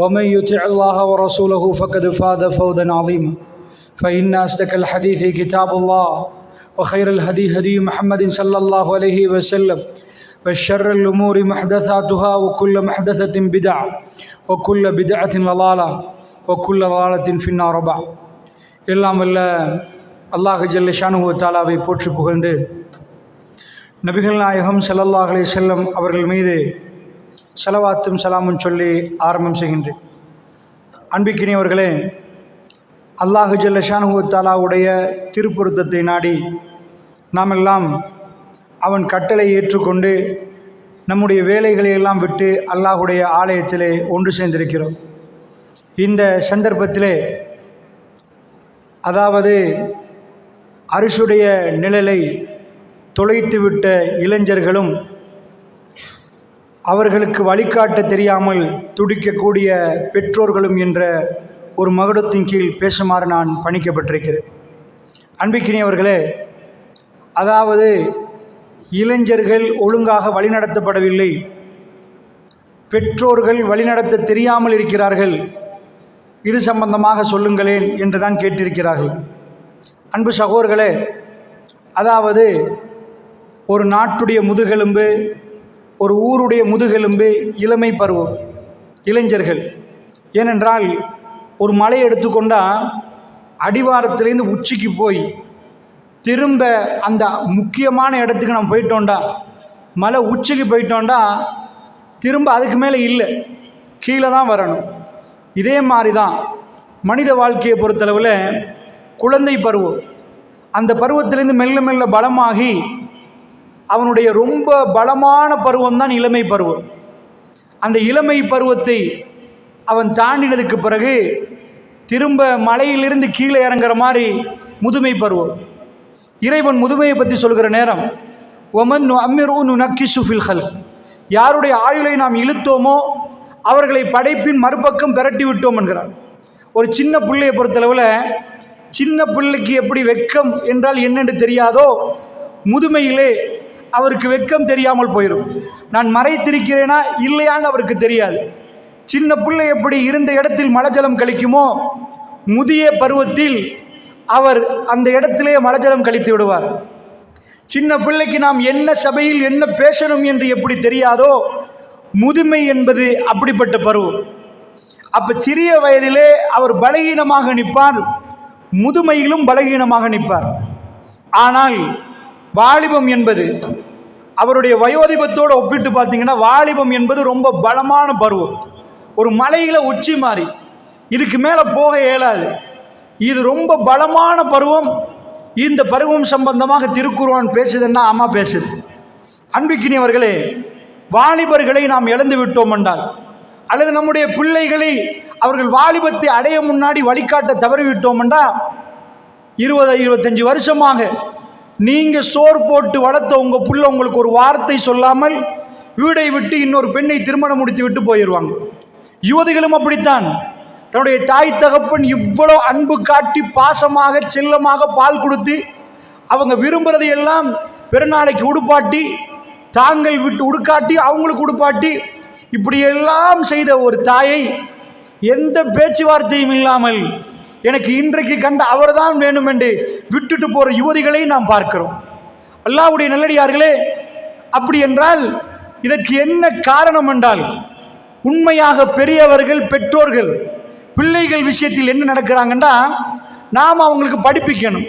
ومن يطع الله ورسوله فقد فاز فوزا عظيما فإن أصدق الحديث كتاب الله وخير الهدي هدي محمد صلى الله عليه وسلم وشر الأمور محدثاتها وكل محدثة بدعة وكل بدعة ضلالة وكل ضلالة في النار بعد. எல்லாம் வல்ல அல்லாஹ் ஜல்ல ஷானுஹு வ தஆலாவை போற்றி புகழ்ந்து நபிகள் நாயகம் ஸல்லல்லாஹு அலைஹி வஸல்லம் அவர்கள் மீது ஸலவாத்தும் சலாமும் சொல்லி ஆரம்பம் செய்கின்றேன். அன்பிக்கினியவர்களே, அல்லாஹ் ஜல்ல ஷானுஹு வ தஆலாவுடைய திருப்பொருத்தத்தை நாடி நாம் எல்லாம் அவன் கட்டளை ஏற்றுக்கொண்டு நம்முடைய வேலைகளை எல்லாம் விட்டு அல்லாஹுடைய ஆலயத்திலே ஒன்று சேர்ந்திருக்கிறோம். இந்த சந்தர்ப்பத்திலே, அதாவது அரிசுடைய நிழலை தொலைத்துவிட்ட இளைஞர்களும் அவர்களுக்கு வழிகாட்ட தெரியாமல் துடிக்கக்கூடிய பெற்றோர்களும் என்ற ஒரு மகுடத்தின் கீழ் பேசுமாறு நான் பணிக்கப்பட்டிருக்கிறேன். அன்பிக்கினியவர்களே, அதாவது இளைஞர்கள் ஒழுங்காக வழிநடத்தப்படவில்லை, பெற்றோர்கள் வழிநடத்த தெரியாமல் இருக்கிறார்கள், இது சம்பந்தமாக சொல்லுங்களேன் என்று தான் கேட்டிருக்கிறார்கள். அன்பு சகோதரர்களே, அதாவது ஒரு நாட்டுடைய முதுகெலும்பு, ஒரு ஊருடைய முதுகெலும்பு இளமை பருவம், இளைஞர்கள். ஏனென்றால் ஒரு மலை எடுத்துக்கொண்டால் அடிவாரத்திலேருந்து உச்சிக்கு போய் திரும்ப அந்த முக்கியமான இடத்துக்கு நம்ம போயிட்டோண்டா, மலை உச்சிக்கு போயிட்டோண்டா திரும்ப அதுக்கு மேலே இல்லை, கீழே தான் வரணும். இதே மாதிரி தான் மனித வாழ்க்கையை பொறுத்தளவில் குழந்தை பருவம், அந்த பருவத்திலேருந்து மெல்ல மெல்ல பலமாகி அவனுடைய ரொம்ப பலமான பருவம் தான் இளமை பருவம். அந்த இளமை பருவத்தை அவன் தாண்டினதுக்கு பிறகு திரும்ப மலையிலிருந்து கீழே இறங்குற மாதிரி முதுமை பருவம். இறைவன் முதுமையை பற்றி சொல்கிற நேரம், ஒமன் அம்மிரு நக்கி சுஃபில் ஹல், யாருடைய ஆயுளை நாம் இழுத்தோமோ அவர்களை படைப்பின் மறுபக்கம் பெரட்டி விட்டோம் என்கிறான். ஒரு சின்ன பிள்ளையை பொறுத்தளவில், சின்ன பிள்ளைக்கு எப்படி வெட்கம் என்றால் என்னென்று தெரியாதோ, முதுமையிலே அவருக்கு வெட்கம் தெரியாமல் போயிடும். நான் மறைத்திருக்கிறேனா இல்லையான்னு அவருக்கு தெரியாது. சின்ன பிள்ளை எப்படி இருந்த இடத்தில் மலஜலம் கழிக்குமோ, முதிய பருவத்தில் அவர் அந்த இடத்திலே மலஜலம் கழித்து விடுவார். சின்ன பிள்ளைக்கு நாம் என்ன சபையில் என்ன பேசணும் என்று எப்படி தெரியாதோ, முதுமை என்பது அப்படிப்பட்ட பருவம். அப்ப சிறிய வயதிலே அவர் பலகீனமாக நிற்பார், முதுமையிலும் பலகீனமாக நிற்பார். ஆனால் வாலிபம் என்பது, அவருடைய வயோதிபத்தோடு ஒப்பிட்டு பார்த்தீங்கன்னா வாலிபம் என்பது ரொம்ப பலமான பருவம். ஒரு மலையில உச்சி மாறி இதுக்கு மேலே போக இயலாது, இது ரொம்ப பலமான பருவம். இந்த பருவம் சம்பந்தமாக திருக்குர்ஆன் பேசுதுன்னா ஆமா பேசுது. அன்பிக்கினியவர்களே, வாலிபர்களை நாம் இழந்து விட்டோம் என்றால், அல்லது நம்முடைய பிள்ளைகளை அவர்கள் வாலிபத்தை அடைய முன்னாடி வழிகாட்ட தவறிவிட்டோம் என்றால், 20-25 வருஷமாக நீங்க சோறு போட்டு வளர்த்த உங்க புள்ள உங்களுக்கு ஒரு வார்த்தை சொல்லாமல் வீடை விட்டு இன்னொரு பெண்ணை திருமணம் முடித்து விட்டு போயிடுவாங்க. யுவதிகளும் அப்படித்தான். தன்னுடைய தாய் தகப்பன் இவ்வளோ அன்பு காட்டி பாசமாக செல்லமாக பால் கொடுத்து அவங்க விரும்புறதை எல்லாம் பெருநாளைக்கு உடுப்பாட்டி, தாங்கள் விட்டு உடுக்காட்டி அவங்களுக்கு உடுப்பாட்டி, இப்படியெல்லாம் செய்த ஒரு தாயை எந்த பேச்சுவார்த்தையும் இல்லாமல் எனக்கு இன்றைக்கு கண்ட அவர்தான் வேணும் என்று விட்டுட்டு போற யுவதிகளை நாம் பார்க்கிறோம். அல்லாஹ்வுடைய நல்லடியார்களே, அப்படி என்றால் இதற்கு என்ன காரணம் என்றால், உண்மையாக பெரியவர்கள் பெற்றோர்கள் பிள்ளைகள் விஷயத்தில் என்ன நடக்கிறாங்கன்னா, நாம் அவங்களுக்கு படிப்பிக்கணும்,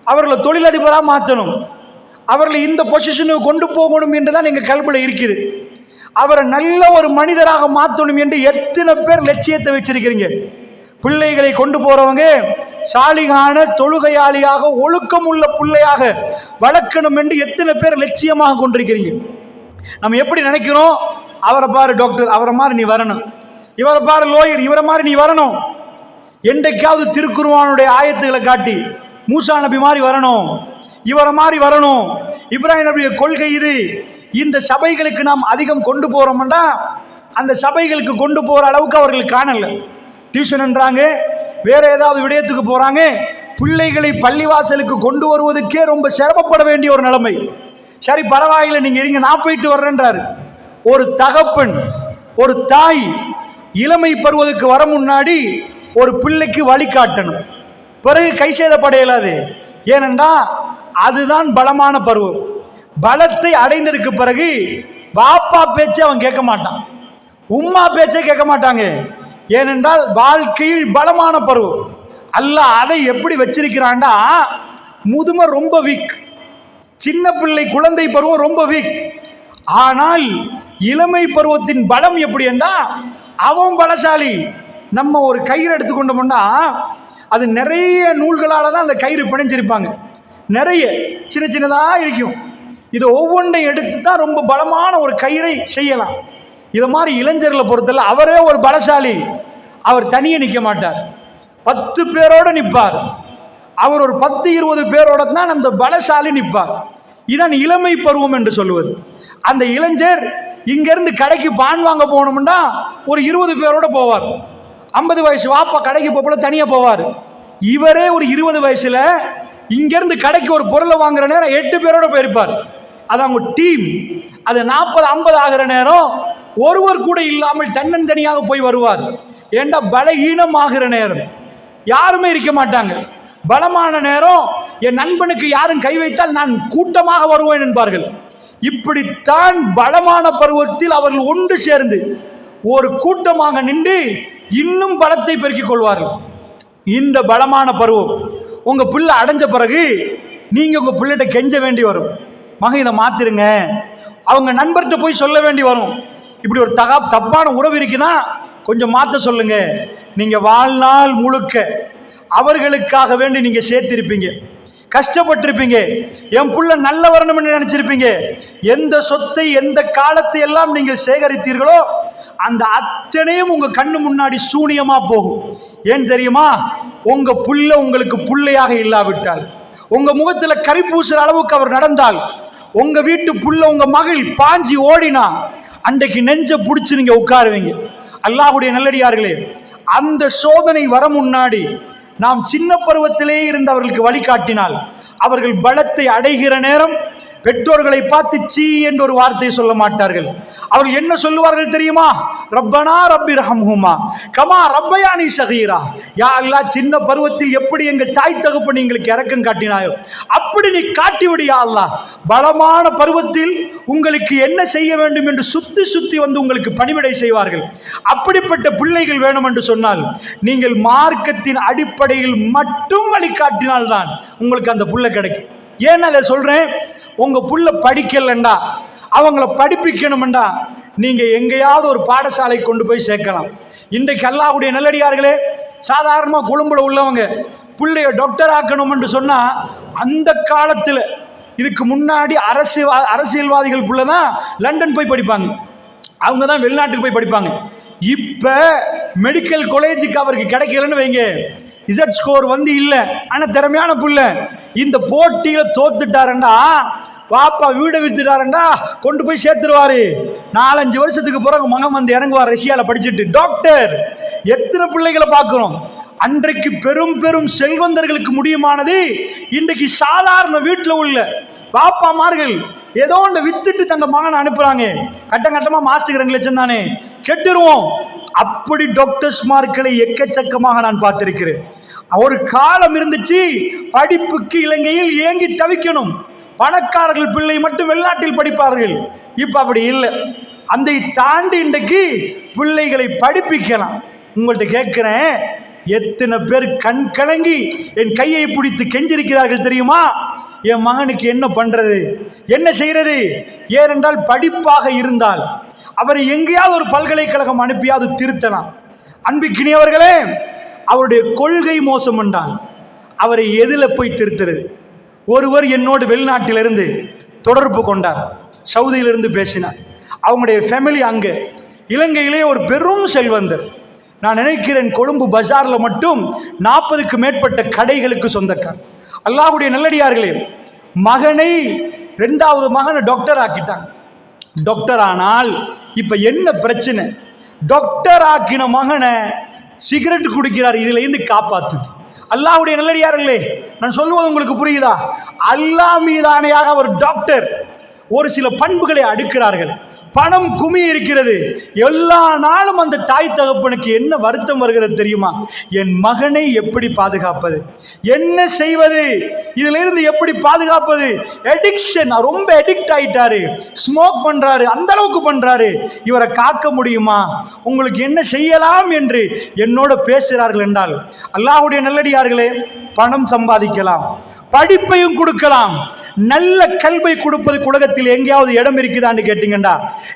அவர்களை தொழிலதிபராக மாற்றணும், அவர்களை இந்த பொசிஷனுக்கு கொண்டு போகணும் என்றுதான் எங்கள் கல்வியில் இருக்குது. அவரை நல்ல ஒரு மனிதராக மாற்றணும் என்று எத்தனை பேர் லட்சியத்தை வச்சிருக்கிறீங்க. பிள்ளைகளை கொண்டு போறவங்க சாலிகான தொழுகையாளியாக ஒழுக்கம் உள்ள பிள்ளையாக வளர்க்கணும் என்று எத்தனை பேர் லட்சியமாக கொண்டிருக்கிறீங்க. நம்ம எப்படி நினைக்கிறோம், அவரை பாரு டாக்டர், அவரை மாதிரி நீ வரணும், இவரை பாரு லோயர், இவரை மாதிரி நீ வரணும். என்றைக்காவது திருக்குர்ஆனுடைய ஆயத்துக்களை காட்டி மூசா நபி மாதிரி வரணும், இவரை மாதிரி வரணும், இப்ராஹிம் நபிய கொள்கை இது, இந்த சபைகளுக்கு நாம் அதிகம் கொண்டு போறோம்னா அந்த சபைகளுக்கு கொண்டு போற அளவுக்கு அவர்கள் காணல. டியூஷன் என்றாங்க, வேற ஏதாவது விடயத்துக்கு போறாங்க, பிள்ளைகளை பள்ளிவாசலுக்கு கொண்டு வருவதற்கே ரொம்ப சிரமப்பட வேண்டிய ஒரு நிலைமை. சரி பரவாயில்லை, நீங்க இருங்க, நான் போயிட்டு வர்றேன்றாரு. ஒரு தகப்பன் ஒரு தாய் இளமை பருவத்துக்கு வர முன்னாடி ஒரு பிள்ளைக்கு வழிகாட்டணும், பிறகு கை சேதப்பட இயலாது. ஏனென்றா அதுதான் பலமான பருவம். பலத்தை அடைந்ததுக்கு பிறகு பாப்பா பேச்சை அவன் கேட்க மாட்டான், உம்மா பேச்சை கேட்க மாட்டாங்க. ஏனென்றால் வாழ்க்கையில் பலமான பருவம். அல்லாஹ் அதை எப்படி வச்சிருக்கிறான்டா, முதுமை ரொம்ப வீக், சின்ன பிள்ளை குழந்தை பருவம் ரொம்ப வீக். ஆனால் இளமை பருவத்தின் பலம் எப்படி என்றா அவன் பலசாலி. நம்ம ஒரு கயிறு எடுத்துக்கொண்டோம்னா அது நிறைய நூல்களால் தான் அந்த கயிறு பிணைஞ்சிருப்பாங்க, நிறைய சின்ன சின்னதாக இருக்கும். இதை ஒவ்வொன்றையும் எடுத்து தான் ரொம்ப பலமான ஒரு கயிறை செய்யலாம். இதை மாதிரி இளைஞர்களை பொறுத்தல அவரே ஒரு பலசாலி. அவர் தனியே நிற்க மாட்டார், 10 பேரோடு நிற்பார். அவர் ஒரு 10-20 பேரோட தான் அந்த பலசாலி நிற்பார். இதான் இளமை பருவம் என்று சொல்லுவது. அந்த இளைஞர் இங்கிருந்து கடைக்கு பான் வாங்க போகணும்னா ஒரு 20 பேரோட போவார். 50 வயசு வாப்பா கடைக்கு போல தனியாக போவார். இவரே ஒரு 20 வயசுல இங்கிருந்து கடைக்கு ஒரு பொருளை வாங்குற நேரம் 8 பேரோட போயிருப்பார். அது அவங்க டீம். அது 40-50 ஆகிற நேரம் ஒருவர் கூட இல்லாமல் தன்னந்தனியாக போய் வருவார். ஏண்டா பலகீனம் ஆகிற நேரம் யாருமே இருக்க மாட்டாங்க. பலமான நேரம் என் நண்பனுக்கு யாரும் கை வைத்தால் நான் கூட்டமாக வருவேன் என்பார்கள். இப்படித்தான் பலமான பருவத்தில் அவர்கள் ஒன்று சேர்ந்து ஒரு கூட்டமாக நின்று இன்னும் பலத்தை பெருக்கிக் கொள்வார்கள். இந்த பலமான பருவம் உங்க பிள்ளை அடைஞ்ச பிறகு நீங்க உங்க பிள்ளைகிட்ட கெஞ்ச வேண்டி வரும், மகன் இதை மாத்திருங்க. அவங்க நண்பர்கிட்ட போய் சொல்ல வேண்டி வரும், இப்படி ஒரு தப்பான உறவு இருக்குன்னா கொஞ்சம் மாற்ற சொல்லுங்க. நீங்க வாழ்நாள் முழுக்க அவர்களுக்காக வேண்டி நீங்க சேர்த்திருப்பீங்க, கஷ்டப்பட்டிருப்பீங்க, என் புள்ள நல்ல வரணும் என்று நினைச்சிருப்பீங்க. எந்த சொத்தை எந்த காலத்தை எல்லாம் நீங்கள் சேகரித்தீர்களோ அந்த அத்தனையும் உங்க கண்ணு முன்னாடி சூனியமா போகும். ஏன் தெரியுமா? உங்க புள்ள உங்களுக்கு புள்ளையாக இல்லாவிட்டால், உங்க முகத்துல கரி பூசுற அளவுக்கு அவர் நடந்தால், உங்க வீட்டு புள்ள உங்க மகள் பாஞ்சி ஓடினா அன்றைக்கு நெஞ்ச பிடிச்சு நீங்க உட்காருவீங்க. அல்லாஹ்வுடைய நல்லடியார்களே, அந்த சோதனை வர முன்னாடி நாம் சின்ன பருவத்திலே இருந்து அவர்களுக்கு வழிகாட்டினால் அவர்கள் பலத்தை அடைகிற நேரம் பெற்றோர்களை பார்த்து சீ என்ற ஒரு வார்த்தையை சொல்ல மாட்டார்கள். அவர்கள் என்ன சொல்லுவார்கள் தெரியுமா? ரப்பனா ரப்பி ரஹம்ஹுமா கமா ரப்பயானி ஸகீரா. யா அல்லாஹ், சின்ன பருவத்தில் எப்படி எங்க தாய் தகப்பன் எங்களுக்கு இரக்கம் காட்டினாயோ அப்படி நீ காட்டி விடு யா அல்லாஹ். பலமான பருவத்தில் உங்களுக்கு என்ன செய்ய வேண்டும் என்று சுத்தி சுத்தி வந்து உங்களுக்கு பணிவிடை செய்வார்கள். அப்படிப்பட்ட பிள்ளைகள் வேணும் என்று சொன்னால் நீங்கள் மார்க்கத்தின் அடிப்படையில் மட்டும் வழிகாட்டினால்தான் உங்களுக்கு அந்த புள்ள கிடைக்கும். ஏன் அதை சொல்றேன்? உங்க புள்ள படிக்கலண்டா, அவங்கள படிப்பிக்கணும்டா, நீங்க எங்கேயாவது ஒரு பாடசாலை கொண்டு போய் சேர்க்கலாம். இன்றைக்கு அல்லாஹ்வுடைய நல்லடியார்களே, சாதாரணமா கொழும்புல உள்ளவங்க பிள்ளைய டாக்டர் ஆக்கணும் என்று சொன்னா அந்த காலத்துல இதுக்கு முன்னாடி அரசியல்வாதிகள் புள்ள தான் லண்டன் போய் படிப்பாங்க, அவங்க தான் வெளிநாட்டுக்கு போய் படிப்பாங்க. இப்ப மெடிக்கல் காலேஜுக்கு அவருக்கு கிடைக்கலன்னு வைங்க, இசட் ஸ்கோர் வந்து இல்லை, ஆனா திறமையான புள்ள, இந்த போட்டியில தோத்துட்டாரண்டா பாப்பா வீடை வித்துட்டாரண்டா கொண்டு போய் சேர்த்துருவாரு. 4-5 வருஷத்துக்கு பிறகு மகன் வந்து இறங்குவார் ரஷ்யால படிச்சுட்டு டாக்டர். எத்தனை பிள்ளைகளை பார்க்கிறோம். அன்றைக்கு பெரும் பெரும் செல்வந்தர்களுக்கு முடியுமானது இன்றைக்கு சாதாரண வீட்டில் உள்ள பாப்பாமார்கள் ஏதோ ஒன்று வித்துட்டு தங்க மகனை அனுப்புறாங்க. கட்டம் கட்டமா மாசத்துக்கு 2 லட்சம் தானே, கெட்டுருவோம். அப்படி டாக்டர்ஸ் மார்க்களை எக்கச்சக்கமாக நான் பார்த்திருக்கிறேன். ஒரு காலம் இருந்துச்சு படிப்புக்கு இலங்கையில் ஏங்கி தவிக்கணும், பணக்காரர்கள் பிள்ளை மட்டும் வெளிநாட்டில் படிப்பார்கள். இப்ப அப்படி இல்லை. அதை தாண்டி இன்றைக்கு பிள்ளைகளை படிப்பிக்கலாம். உங்கள்கிட்ட கேட்கிறேன், எத்தனை பேர் கண் கலங்கி என் கையை பிடித்து கெஞ்சிருக்கிறார்கள் தெரியுமா? என் மகனுக்கு என்ன பண்றது, என்ன செய்யறது? ஏனென்றால் படிப்பாக இருந்தால் அவரை எங்கேயாவது ஒரு பல்கலைக்கழகம் அனுப்பியாவது திருத்தலாம். அன்பிக்கினியவர்களே, அவருடைய கொள்கை மோசம் என்றால் அவரை எதில் போய் திருத்துறது? ஒருவர் என்னோடு வெளிநாட்டிலிருந்து தொடர்பு கொண்டார், சவுதியிலிருந்து பேசினார். அவங்களுடைய ஃபேமிலி அங்கே இலங்கையிலே ஒரு பெரும் செல்வந்தர். நான் நினைக்கிறேன் கொழும்பு பஜார்ல மட்டும் 40க்கு மேற்பட்ட கடைகளுக்கு சொந்தக்கார். அல்லாஹ்வுடைய நல்லடியார்களே, மகனை 2வது மகனை டாக்டர் ஆக்கிட்டாங்க. டாக்டர் ஆனால் இப்ப என்ன பிரச்சனை? டாக்டர் ஆக்கின மகனை சிகரெட் குடிக்கிறார், இதுல இருந்து காப்பாத்து. அல்லாஹ்வுடைய நல்லடியார்களே, நான் சொல்லுவது உங்களுக்கு புரியுதா? அல்லாஹ் மீதானையாக ஒரு டாக்டர் ஒரு சில பண்புகளை அடுக்கிறார்கள். பணம் குமி இருக்கிறது. எல்லா நாளும் அந்த தாய் தகப்பனுக்கு என்ன வருத்தம் வருகிறது தெரியுமா? என் மகனை எப்படி பாதுகாப்பது, என்ன செய்வது, இதுல இருந்து எப்படி பாதுகாப்பது? எடிக்ஷன், ரொம்ப எடிக்ட் ஆயிட்டாரு, ஸ்மோக் பண்றாரு, அந்த அளவுக்கு பண்றாரு, இவரை காக்க முடியுமா, உங்களுக்கு என்ன செய்யலாம் என்று என்னோட பேசுகிறார்கள் என்றால், அல்லாஹ்வுடைய நல்லடியார்களே, பணம் சம்பாதிக்கலாம், படிப்பையும் கொடுக்கலாம், நல்ல கல்வை கொடுப்பதுக்கு உலகத்தில் எங்கேயாவது இடம் இருக்குதான்னு கேட்டீங்கண்டா,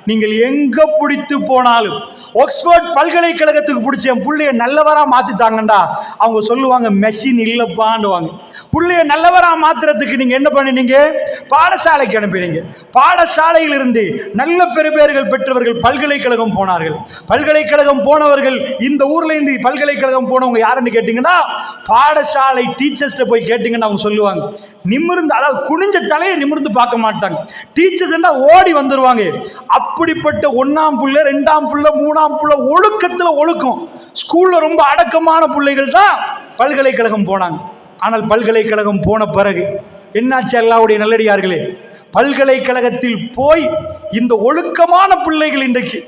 நீங்கள் எங்க பிடித்து போனாலும், ஆக்ஸ்போர்ட் பல்கலைக்கழகத்துக்கு பிடிச்ச என் பிள்ளைய நல்லவரா மாத்திட்டாங்கண்டா, அவங்க சொல்லுவாங்க மெஷின் இல்லப்பாண்டுவாங்க. பிள்ளைய நல்லவரா மாத்துறதுக்கு நீங்க என்ன பண்ணினீங்க? பாடசாலைக்கு அனுப்பினீங்க. பாடசாலையில் இருந்து நல்ல பெறுபேறுகள் பெற்றவர்கள் பல்கலைக்கழகம் போனார்கள். பல்கலைக்கழகம் போனவர்கள், இந்த ஊர்ல இருந்து பல்கலைக்கழகம் போனவங்க யாருன்னு கேட்டீங்கன்னா, பாடசாலை டீச்சர்ஸ்ட போய் கேட்டீங்கன்னா அவங்க சொல்லுவாங்க, நிமிர்ந்து, அதாவது குனிஞ்ச தலையை நிமிர்ந்து பார்க்க மாட்டாங்க. டீச்சர்ஸ் ஓடி வந்துருவாங்க. அப்படிப்பட்ட 1ஆம் புள்ள, 2ஆம் புள்ள, 3ஆம் புள்ள ஒழுக்கத்துல ஒழுக்கம், ஸ்கூல்ல ரொம்ப அடக்கமான பிள்ளைகள் தான் பல்கலைக்கழகம் போனாங்க. ஆனால் பல்கலைக்கழகம் போன பிறகு என்னாச்சு? அல்லாஹ்வுடைய நல்லடியார்களே, பல்கலைக்கழகத்தில் போய் இந்த ஒழுக்கமான பிள்ளைகள் இன்றைக்கு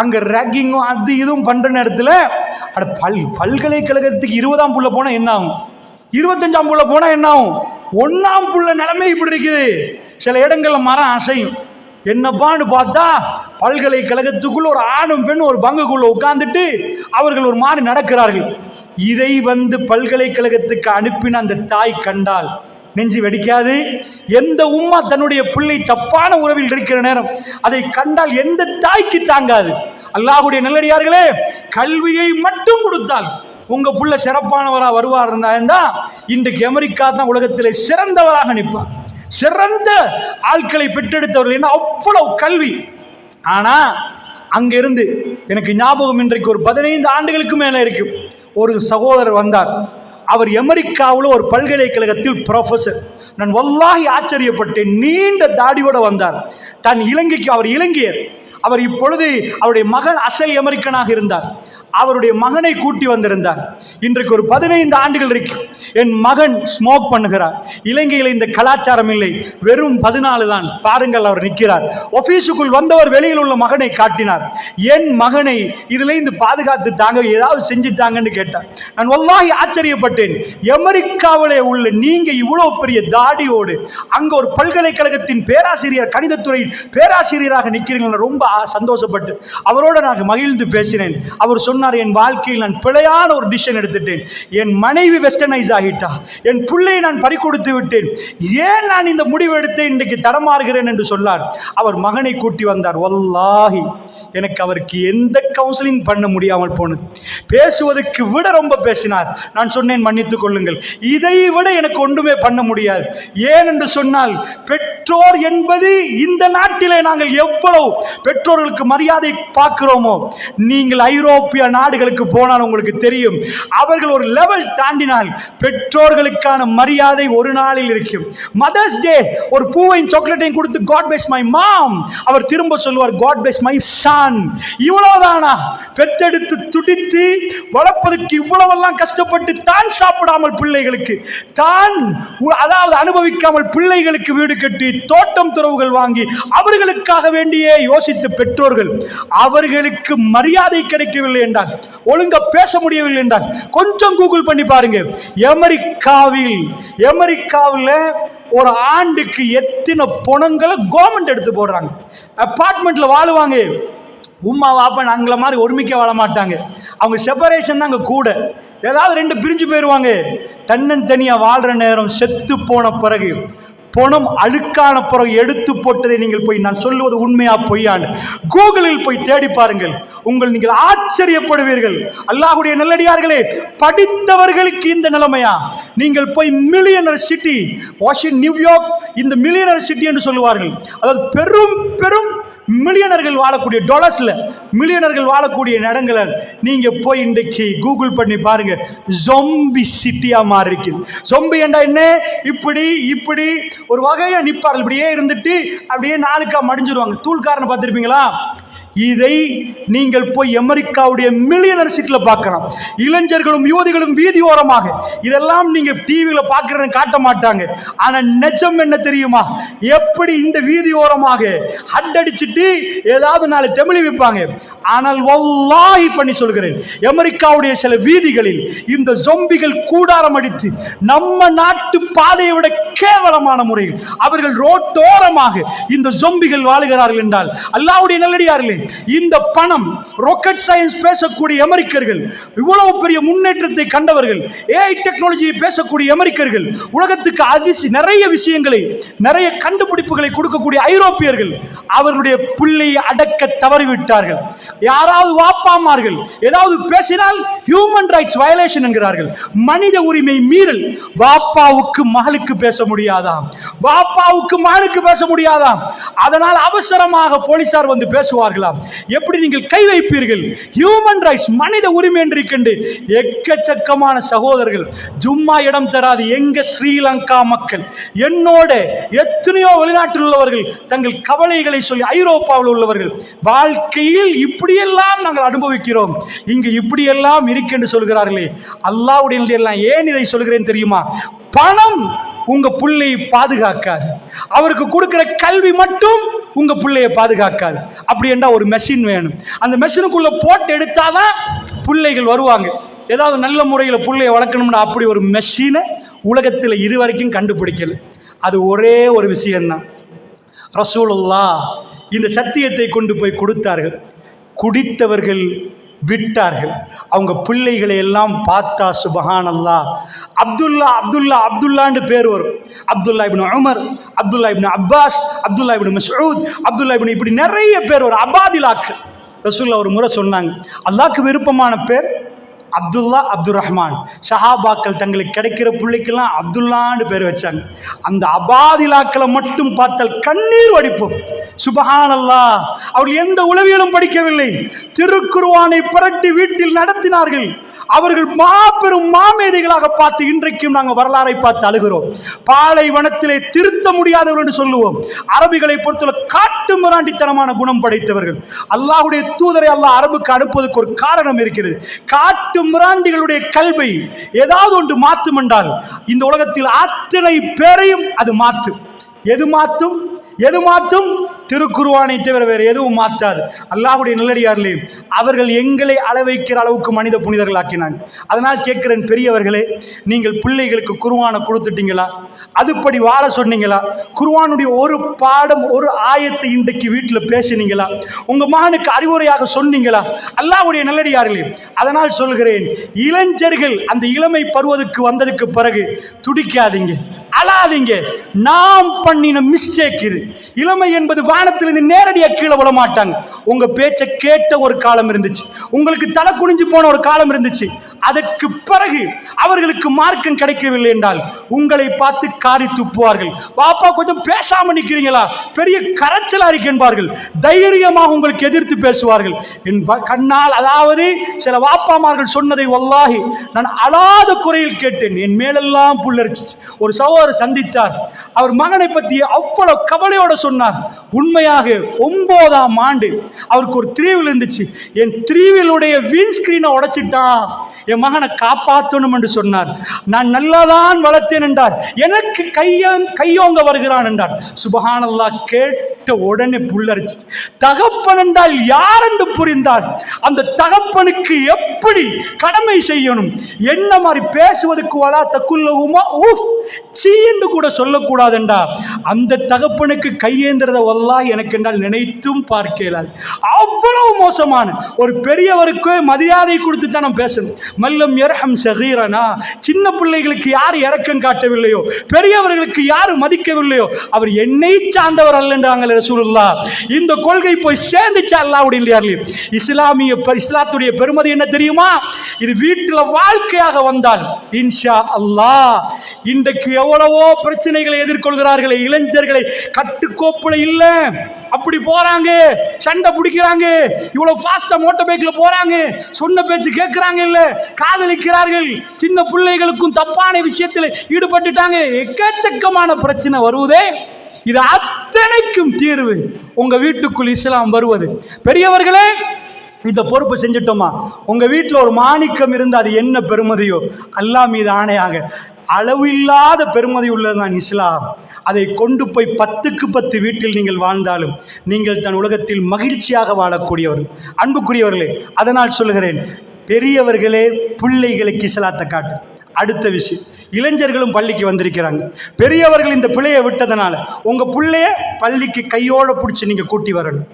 அங்க ரேக்கிங்கும் அது இதுவும் பண்ற நேரத்தில் பல்கலைக்கழகத்துக்கு 20ஆம் புள்ள போனா என்ன ஆகும்? 25ஆம் புள்ள போனா என்ன ஆகும்? 1ஆம் புள்ள நிலைமை இப்படி இருக்குது. சில இடங்கள்ல மரம் அசையும். என்னப்பான்னு பார்த்தா பல்கலைக்கழகத்துக்குள்ள ஒரு ஆணும் பெண் ஒரு பங்குக்குள்ள உட்கார்ந்துட்டு அவர்கள் ஒரு மாதிரி நடக்கிறார்கள். இதை பல்கலைக்கழகத்துக்கு அனுப்பின அந்த தாய் கண்டால் நெஞ்சு வெடிக்காது? எந்த உம்மா தன்னுடைய பிள்ளை தப்பான உறவில் இருக்கிற நேரம் அதை கண்டால் எந்த தாய்க்கு தாங்காது? அல்லாஹ்வுடைய நல்லடியார்களே, கல்வியை மட்டும் கொடுத்தால் உங்க புள்ள சிறப்பானவரா வருவார் இருந்தா இன்றைக்கு அமெரிக்கா தான் உலகத்திலே சிறந்தவராக நிற்பார். சிறந்த ஆட்களை பெற்றெடுத்தவர்கள், என்ன அவ்வளவு கல்வி. ஆனா அங்கிருந்து எனக்கு ஞாபகம், இன்றைக்கு ஒரு 15 ஆண்டுகளுக்கு மேல இருக்கு, ஒரு சகோதரர் வந்தார். அவர் அமெரிக்காவில் ஒரு பல்கலைக்கழகத்தில் ப்ரொஃபசர். நான் வல்லாஹி ஆச்சரியப்பட்டேன். நீண்ட தாடியோட வந்தார். தன் இலங்கைக்கு, அவர் இலங்கையர், அவர் இப்பொழுது அவருடைய மகன் அசல் அமெரிக்கனாக இருந்தார். அவருடைய மகனை கூட்டி வந்திருந்தார். இன்றைக்கு ஒரு 15 ஆண்டுகள் இருக்கு. என் மகன் ஸ்மோக் பண்ணுகிறார். இலங்கையில் இந்த கலாச்சாரம் இல்லை, வெறும் 14 தான். பாருங்கள், அவர் நிற்கிறார். ஆபீஸுக்குள் வந்தவர் வெளியில் உள்ள மகனை காட்டினார். என் மகனை இதுல இருந்து பாதுகாத்து தாங்க, ஏதாவது செஞ்சு தாங்கன்னு கேட்டார். நான் வல்லாஹி ஆச்சரியப்பட்டேன். அமெரிக்காவிலே உள்ள நீங்க இவ்வளவு பெரிய தாடியோடு அங்க ஒரு பல்கலைக்கழகத்தின் பேராசிரியர், கணிதத்துறை பேராசிரியராக நிற்கிறீங்க, ரொம்ப சந்தோஷப்பட்டு அவரோட நான் மகிழ்ந்து பேசினேன். அவர் சொன்னார், என் வாழ்க்கையில் நான் பிழையான ஒரு டிசிஷன் எடுத்துட்டேன். என் மனைவி வெஸ்டர்னைஸ் ஆகிட்டா, என் பிள்ளையை நான் பறிகொடுத்து விட்டேன், ஏன் நான் இந்த முடிவு எடுத்து இன்றைக்கு தடமாறுகிறேன் என்று சொன்னார். அவர் மகனை கூட்டி வந்தார். வல்லாஹி எனக்கு அவருக்கு எந்த கவுன்சிலிங் பண்ண முடியாமல் போனது. பேசுவதற்கு விட ரொம்ப பேசினார். நான் சொன்னேன், மன்னித்துக் கொள்ளுங்கள், இதை விட எனக்கு ஒன்றுமே பண்ண முடியாது. ஏன் என்று சொன்னால், பெற்றோர் என்பது இந்த நாட்டிலே நாங்கள் எவ்வளவு பெற்றோர்களுக்கு மரியாதை பார்க்கிறோமோ, நீங்கள் ஐரோப்பிய நாடுகளுக்கு போனால் உங்களுக்கு தெரியும், அவர்கள் ஒரு லெவல் தாண்டினால் பெற்றோர்களுக்கான மரியாதை ஒரு நாளில் இருக்கும். மதர்ஸ் டே ஒரு பூவையும் சாக்லேட்டையும் கொடுத்து காட் பிளெஸ் மை மாம், அவர் திரும்ப சொல்லுவார் காட் பிளெஸ் மை சன். இவ்வளவுதானா? பெற்றெடுத்து துடித்து வளர்ப்பதற்கு இவ்வளவெல்லாம் கஷ்டப்பட்டு தான் சாப்பிடாமல் பிள்ளைகளுக்கு, தான் அதாவது அனுபவிக்காமல் பிள்ளைகளுக்கு வீடு கட்டி தோட்டம் துறவுகள் வாங்கி அவர்களுக்காக வேண்டியே யோசித்த பெற்றோர்கள், அவர்களுக்கு மரியாதை கிடைக்கவில்லை என்றால், ஒழுங்கா பேச முடியவில்லை என்றால் கொஞ்சம் கூகுள் பண்ணி பாருங்க. அமெரிக்காவில் ஒரு ஆண்டுக்கு எத்தனை பணங்களை கவர்மெண்ட் எடுத்து போடுறாங்க. அபார்ட்மெண்ட்ல வாழுவாங்க. உம்மா வாப்பா நாங்கள மாதிரி ஒருமிக்க வாழ மாட்டாங்க. அவங்க செப்பரேஷன் தான் அங்கே கூட. ஏதாவது 2 பிரிஞ்சு போயிடுவாங்க. தன்னந்தனியாக வாழ்கிற நேரம், செத்து போன பிறகு, பணம் அழுக்கான பிறகு எடுத்து போட்டதை நீங்கள் போய், நான் சொல்லுவது உண்மையா பொய்யான்னு கூகுளில் போய் தேடி பாருங்கள். நீங்கள் ஆச்சரியப்படுவீர்கள். அல்லாஹ்வுடைய நல்லடியார்களே, படித்தவர்களுக்கு இந்த நிலைமையா? நீங்கள் போய் மில்லியனர் சிட்டி, வாஷிங்டன், நியூயார்க், இந்த மில்லியனர் சிட்டி என்று சொல்லுவார்கள். அதாவது பெரும் பெரும் மில்லியனர்கள் வாழக்கூடிய, டாலர்ஸ்ல மில்லியனர்கள் வாழக்கூடிய இடங்களை நீங்க போய் இன்றைக்கு கூகுள் பண்ணி பாருங்க. ஜொம்பி சிட்டியா மாறி இருக்கு. ஜொம்பி என்றா என்ன? இப்படி ஒரு வகையா நிற்பார்கள். இப்படியே இருந்துட்டு அப்படியே நாளுக்கா மடிஞ்சிருவாங்க. தூள்காரனை பார்த்துருப்பீங்களா? இதை நீங்கள் போய் அமெரிக்காவுடைய மில்லியனர் சிட்டியில் பார்க்கலாம். இளைஞர்களும் யுவதிகளும் வீதியோரமாக இதெல்லாம் நீங்க டிவியில் பார்க்கறன்னு காட்ட மாட்டாங்க. ஆனா நிஜம் என்ன தெரியுமா? எப்படி இந்த வீதியோரமாக அடிச்சிட்டு ஏதாவது நாலு தமிழ் வைப்பாங்க. ஆனால் வல்லாஹி பண்ணி சொல்கிறேன், அமெரிக்காவுடைய சில வீதிகளில் இந்த ஜொம்பிகள் கூடாரம் அடித்து நம்ம நாட்டு பாதையை விட கேவலமான முறையில் அவர்கள் ரோட்டோரமாக இந்த ஜொம்பிகள் வாழுகிறார்கள் என்றால் அல்லாஹ்வுடைய நல்லடியார்களே, இந்த பணம் ராக்கெட் சயின்ஸ் பேசக்கூடிய அமெரிக்கர்கள், இவ்வளவு பெரிய முன்னேற்றத்தை கண்டவர்கள், ஏஐ டெக்னாலஜியை பேசக்கூடிய அமெரிக்கர்கள், உலகத்துக்கு நிறைய விஷயங்களை நிறைய கண்டுபிடிப்புகளை கொடுக்கக்கூடிய ஐரோப்பியர்கள் அவர்களுடைய பிள்ளையை அடக்க தவறிவிட்டார்கள். யாராவது வாப்பாமார்கள் ஏதாவது பேசினால் ஹியூமன் ரைட்ஸ் வயலேஷன் என்கிறார்கள், மனித உரிமை மீறல். வாப்பாவுக்கு மகளுக்கு பேச முடியாதாம், வாப்பாவுக்கு மகளுக்கு பேச முடியாதாம். அதனால் அவசரமாக போலீசார் வந்து பேசுவார்களாம். எப்படி நீங்கள் கை வைப்பீர்கள்? ஹியூமன் ரைட்ஸ், மனித உரிமை என்று கண்டு எக்கச்சக்கமான சகோதரர்கள் ஜும்மா இடம் தராது. எங்க ஸ்ரீலங்கா மக்கள், என்னோட எத்தனையோ வெளிநாட்டில் உள்ளவர்கள் தங்கள் கவலைகளை சொல்லி, ஐரோப்பாவில் உள்ளவர்கள் வாழ்க்கையில் இப்படியெல்லாம் நாங்கள் அனுபவிக்கிறோம், இங்கு இப்படியெல்லாம் இருக்கென்று சொல்கிறார்களே. அல்லாஹ்வுடைய எல்லாம் ஏன் இதை சொல்கிறேன் தெரியுமா? பணம் உங்க பிள்ளையை பாதுகாக்காது, அவருக்கு கொடுக்கிற கல்வி மட்டும் உங்க பிள்ளையை பாதுகாக்காது. அப்படி என்றால் ஒரு மெஷின் வேணும், அந்த மெஷினுக்குள்ள போட்டு எடுத்தாதான் பிள்ளைகள் வருவாங்க. ஏதாவது நல்ல முறையில் பிள்ளையை வளர்க்கணும்னா அப்படி ஒரு மெஷினை உலகத்தில் இதுவரைக்கும் கண்டுபிடிக்கல. அது ஒரே ஒரு விஷயம்தான், ரசூலுல்லாஹ் இந்த சத்தியத்தை கொண்டு போய் கொடுத்தார்கள். குடித்தவர்கள் விட்டார்கள். அவங்க பிள்ளைகளை எல்லாம் பார்த்தா சுபஹானல்லாஹ், அப்துல்லா அப்துல்லா அப்துல்லான்னு பேர் வரும். அப்துல்லா இப்னு உமர், அப்துல்லா இப்னு அப்பாஸ், அப்துல்லா இப்னு மஸ்ஊத், அப்துல்லா இப்னு, இப்படி நிறைய பேர் வரும். அபாதிலாக்கள். ரசூலுல்லாஹ் ஒரு முறை சொன்னாங்க, அல்லாஹ்க்கு விருப்பமான பேர் அப்துல்லா, அப்துல் ரஹ்மான். ஷஹாபாக்கள் தங்களுக்கு கிடைக்கிற பிள்ளைக்கெல்லாம் அப்துல்லான்னு பேர் வச்சாங்க. அந்த அபாதிலாக்களை மட்டும் பார்த்தால் கண்ணீர் வடிப்போம். சுபஹானல்லாஹ், அவர்கள் எந்த உளவியலும் படிக்கவில்லை, திருக்குர்ஆனை புரட்டி வீட்டில் நடத்தினார்கள். அவர்கள் மாபெரும் மாமேதைகளாக பார்த்து இன்றைக்கும் நாங்கள் வரலாறை பார்த்து அழுகிறோம். பாலைவனத்திலே திருத்த முடியாதவர்கள் என்று சொல்லுவோம். அரபிகளை பொறுத்தவரை காட்டு மிராண்டித்தனமான குணம் படைத்தவர்கள். அல்லாஹ்வுடைய தூதரை அல்லாஹ் அரபுக்கு அனுப்புவதற்கு ஒரு காரணம் இருக்கிறது. காட்டு மிராண்டிகளுடைய கல்வை ஏதாவது ஒன்று மாற்றும் என்றால் இந்த உலகத்தில் அத்தனை பேரையும் அது மாற்றும். எது மாற்றும்? எது மாற்றும்? திருக்குர்ஆனை தவிர வேறு எதுவும் மாற்றாது. அல்லாஹ்வுடைய நல்லடியார்களே, அவர்கள் எங்களை அளவைக்கிற அளவுக்கு மனித புனிதர்கள் ஆக்கினாங்க. அதனால் கேட்கிறேன், பெரியவர்களே, நீங்கள் பிள்ளைகளுக்கு குர்ஆனை கொடுத்துட்டீங்களா? அதுபடி வாழ சொன்னீங்களா? குர்ஆனுடைய ஒரு பாடம், ஒரு ஆயத்தை இன்றைக்கு வீட்டில் பேசினீங்களா? உங்க மகனுக்கு அறிவுரையாக சொன்னீங்களா? அல்லாஹ்வுடைய நல்லடியார்களே, அதனால் சொல்கிறேன், இளைஞர்கள் அந்த இளமை பருவத்துக்கு வந்ததுக்கு பிறகு துடிக்காதீங்க, அழாதீங்க. நாம் பண்ணின மிஸ்டேக் இது. இளமை என்பது வானத்திலிருந்து நேரடியாக கீழே விட மாட்டாங்க. உங்க பேச்சை கேட்ட ஒரு காலம் இருந்துச்சு, உங்களுக்கு தலை குனிஞ்சு போன ஒரு காலம் இருந்துச்சு. அதற்கு பிறகு அவர்களுக்கு மார்க்கம் கிடைக்கவில்லை என்றால் உங்களை பார்த்து காரி துப்புவார்கள். பாப்பா கொஞ்சம் பேசாம நிற்கிறீங்களா, பெரிய கரைச்சலா இருக்கு என்பார்கள். தைரியமாக உங்களுக்கு எதிர்த்து பேசுவார்கள். என் கண்ணால், அதாவது சில வாப்பாமார்கள் சொன்னதை வல்லாஹி நான் அழாத குறையில் கேட்டேன். என் மேலெல்லாம் புல்லரிச்சு. ஒரு சகோதரர் சந்தித்தார், அவர் மகனை பற்றி அவ்வளவு கவலையோட சொன்னார். உண்மையாக 9ஆம் ஆண்டு அவருக்கு ஒரு த்ரீவில் இருந்துச்சு. என் த்ரீவிலுடைய விண்ஸ்கிரீனை உடைச்சிட்டான், என் மகனை காப்பாற்றணும் என்று சொன்னார். நான் நல்லாதான் வளர்த்தேன் என்றார். எனக்கு கையோங்க வருகிறான் என்றார். சுபஹானல்லாஹ், கேட்ட உடனே புல்லரிச்சு. தகப்பன் என்றால் யார் என்று புரிந்தார். அந்த தகப்பனுக்கு எப்படி கடமை செய்யணும், என்ன மாதிரி பேசுவதற்கு வலா தக்குல்லஹுமா உஃப் சீ என்று கூட சொல்லக்கூடாது என்றா. அந்த தகப்பனுக்கு கையேந்திரத வல்லாஹ் எனக்கு என்றால் நினைத்தும் பார்க்கலாம். அவ்வளவு மோசமான ஒரு பெரியவருக்கு மரியாதை கொடுத்து தான் நம்ம பேசணும். மல்லம் யர்ஹம் ஸகீரனா, சின்ன பிள்ளைகளுக்கு யார் இரக்கம் காட்டவில்லையோ, பெரியவர்களுக்கு யார் மதிக்கவில்லையோ அவர் என்னை சார்ந்தவர் அல்ல என்றாங்க ரசூலுல்லாஹ். இந்த கொள்கை போய் சேர்ந்துச்சா அல்லாஹ்வுடைய இல்லையார்களே. இஸ்லாத்துடைய பெருமதி என்ன தெரியுமா? இது வீட்டில் வாழ்க்கையாக வந்தால் இன்ஷா அல்லாஹ். இன்றைக்கு எவ்வளவோ பிரச்சனைகளை எதிர்கொள்கிறார்களே இளைஞர்களை, கட்டுக்கோப்புல இல்ல, அப்படி போறாங்க, சண்டை பிடிக்கிறாங்க, இவ்வளவு ஃபாஸ்டா மோட்டார் பைக்ல போறாங்க, சொன்ன பேச்சு கேட்கிறாங்க இல்ல, காதலிக்கிறார்கள், சின்ன பிள்ளைகளுக்கும் தப்பான விஷயத்தில் ஈடுபட்டுட்டாங்க. எக்கச்சக்கமான பிரச்சனை வருவதே இது அத்தனைக்கும் தீர்வு உங்க வீட்டுக்குள் இஸ்லாம் வருவது. பெரியவர்களே, இந்த பொறுப்பு செஞ்சிட்டோமா? உங்க வீட்டில் ஒரு மாணிக்கம் இருந்து அது என்ன பெருமதியோ, அல்லாஹ் மீது ஆணையாக அளவில்லாத பெருமதி உள்ளதுதான் இஸ்லாம். அதை கொண்டு போய் 10க்கு 10 வீட்டில் நீங்கள் வாழ்ந்தாலும் நீங்கள் தன் உலகத்தில் மகிழ்ச்சியாக வாழக்கூடியவர்கள். அன்புக்குரியவர்களே, அதனால் சொல்லுகிறேன், பெரியவர்களே பிள்ளைகளுக்கு இஸ்லாத்தை காட்டு. அடுத்த விஷயம், இளைஞர்களும் பள்ளிக்கு வந்திருக்கிறாங்க. பெரியவர்கள் இந்த பிள்ளையை விட்டதுனால உங்க பிள்ளைய பள்ளிக்கு கையோட பிடிச்சி நீங்க கூட்டி வரணும்.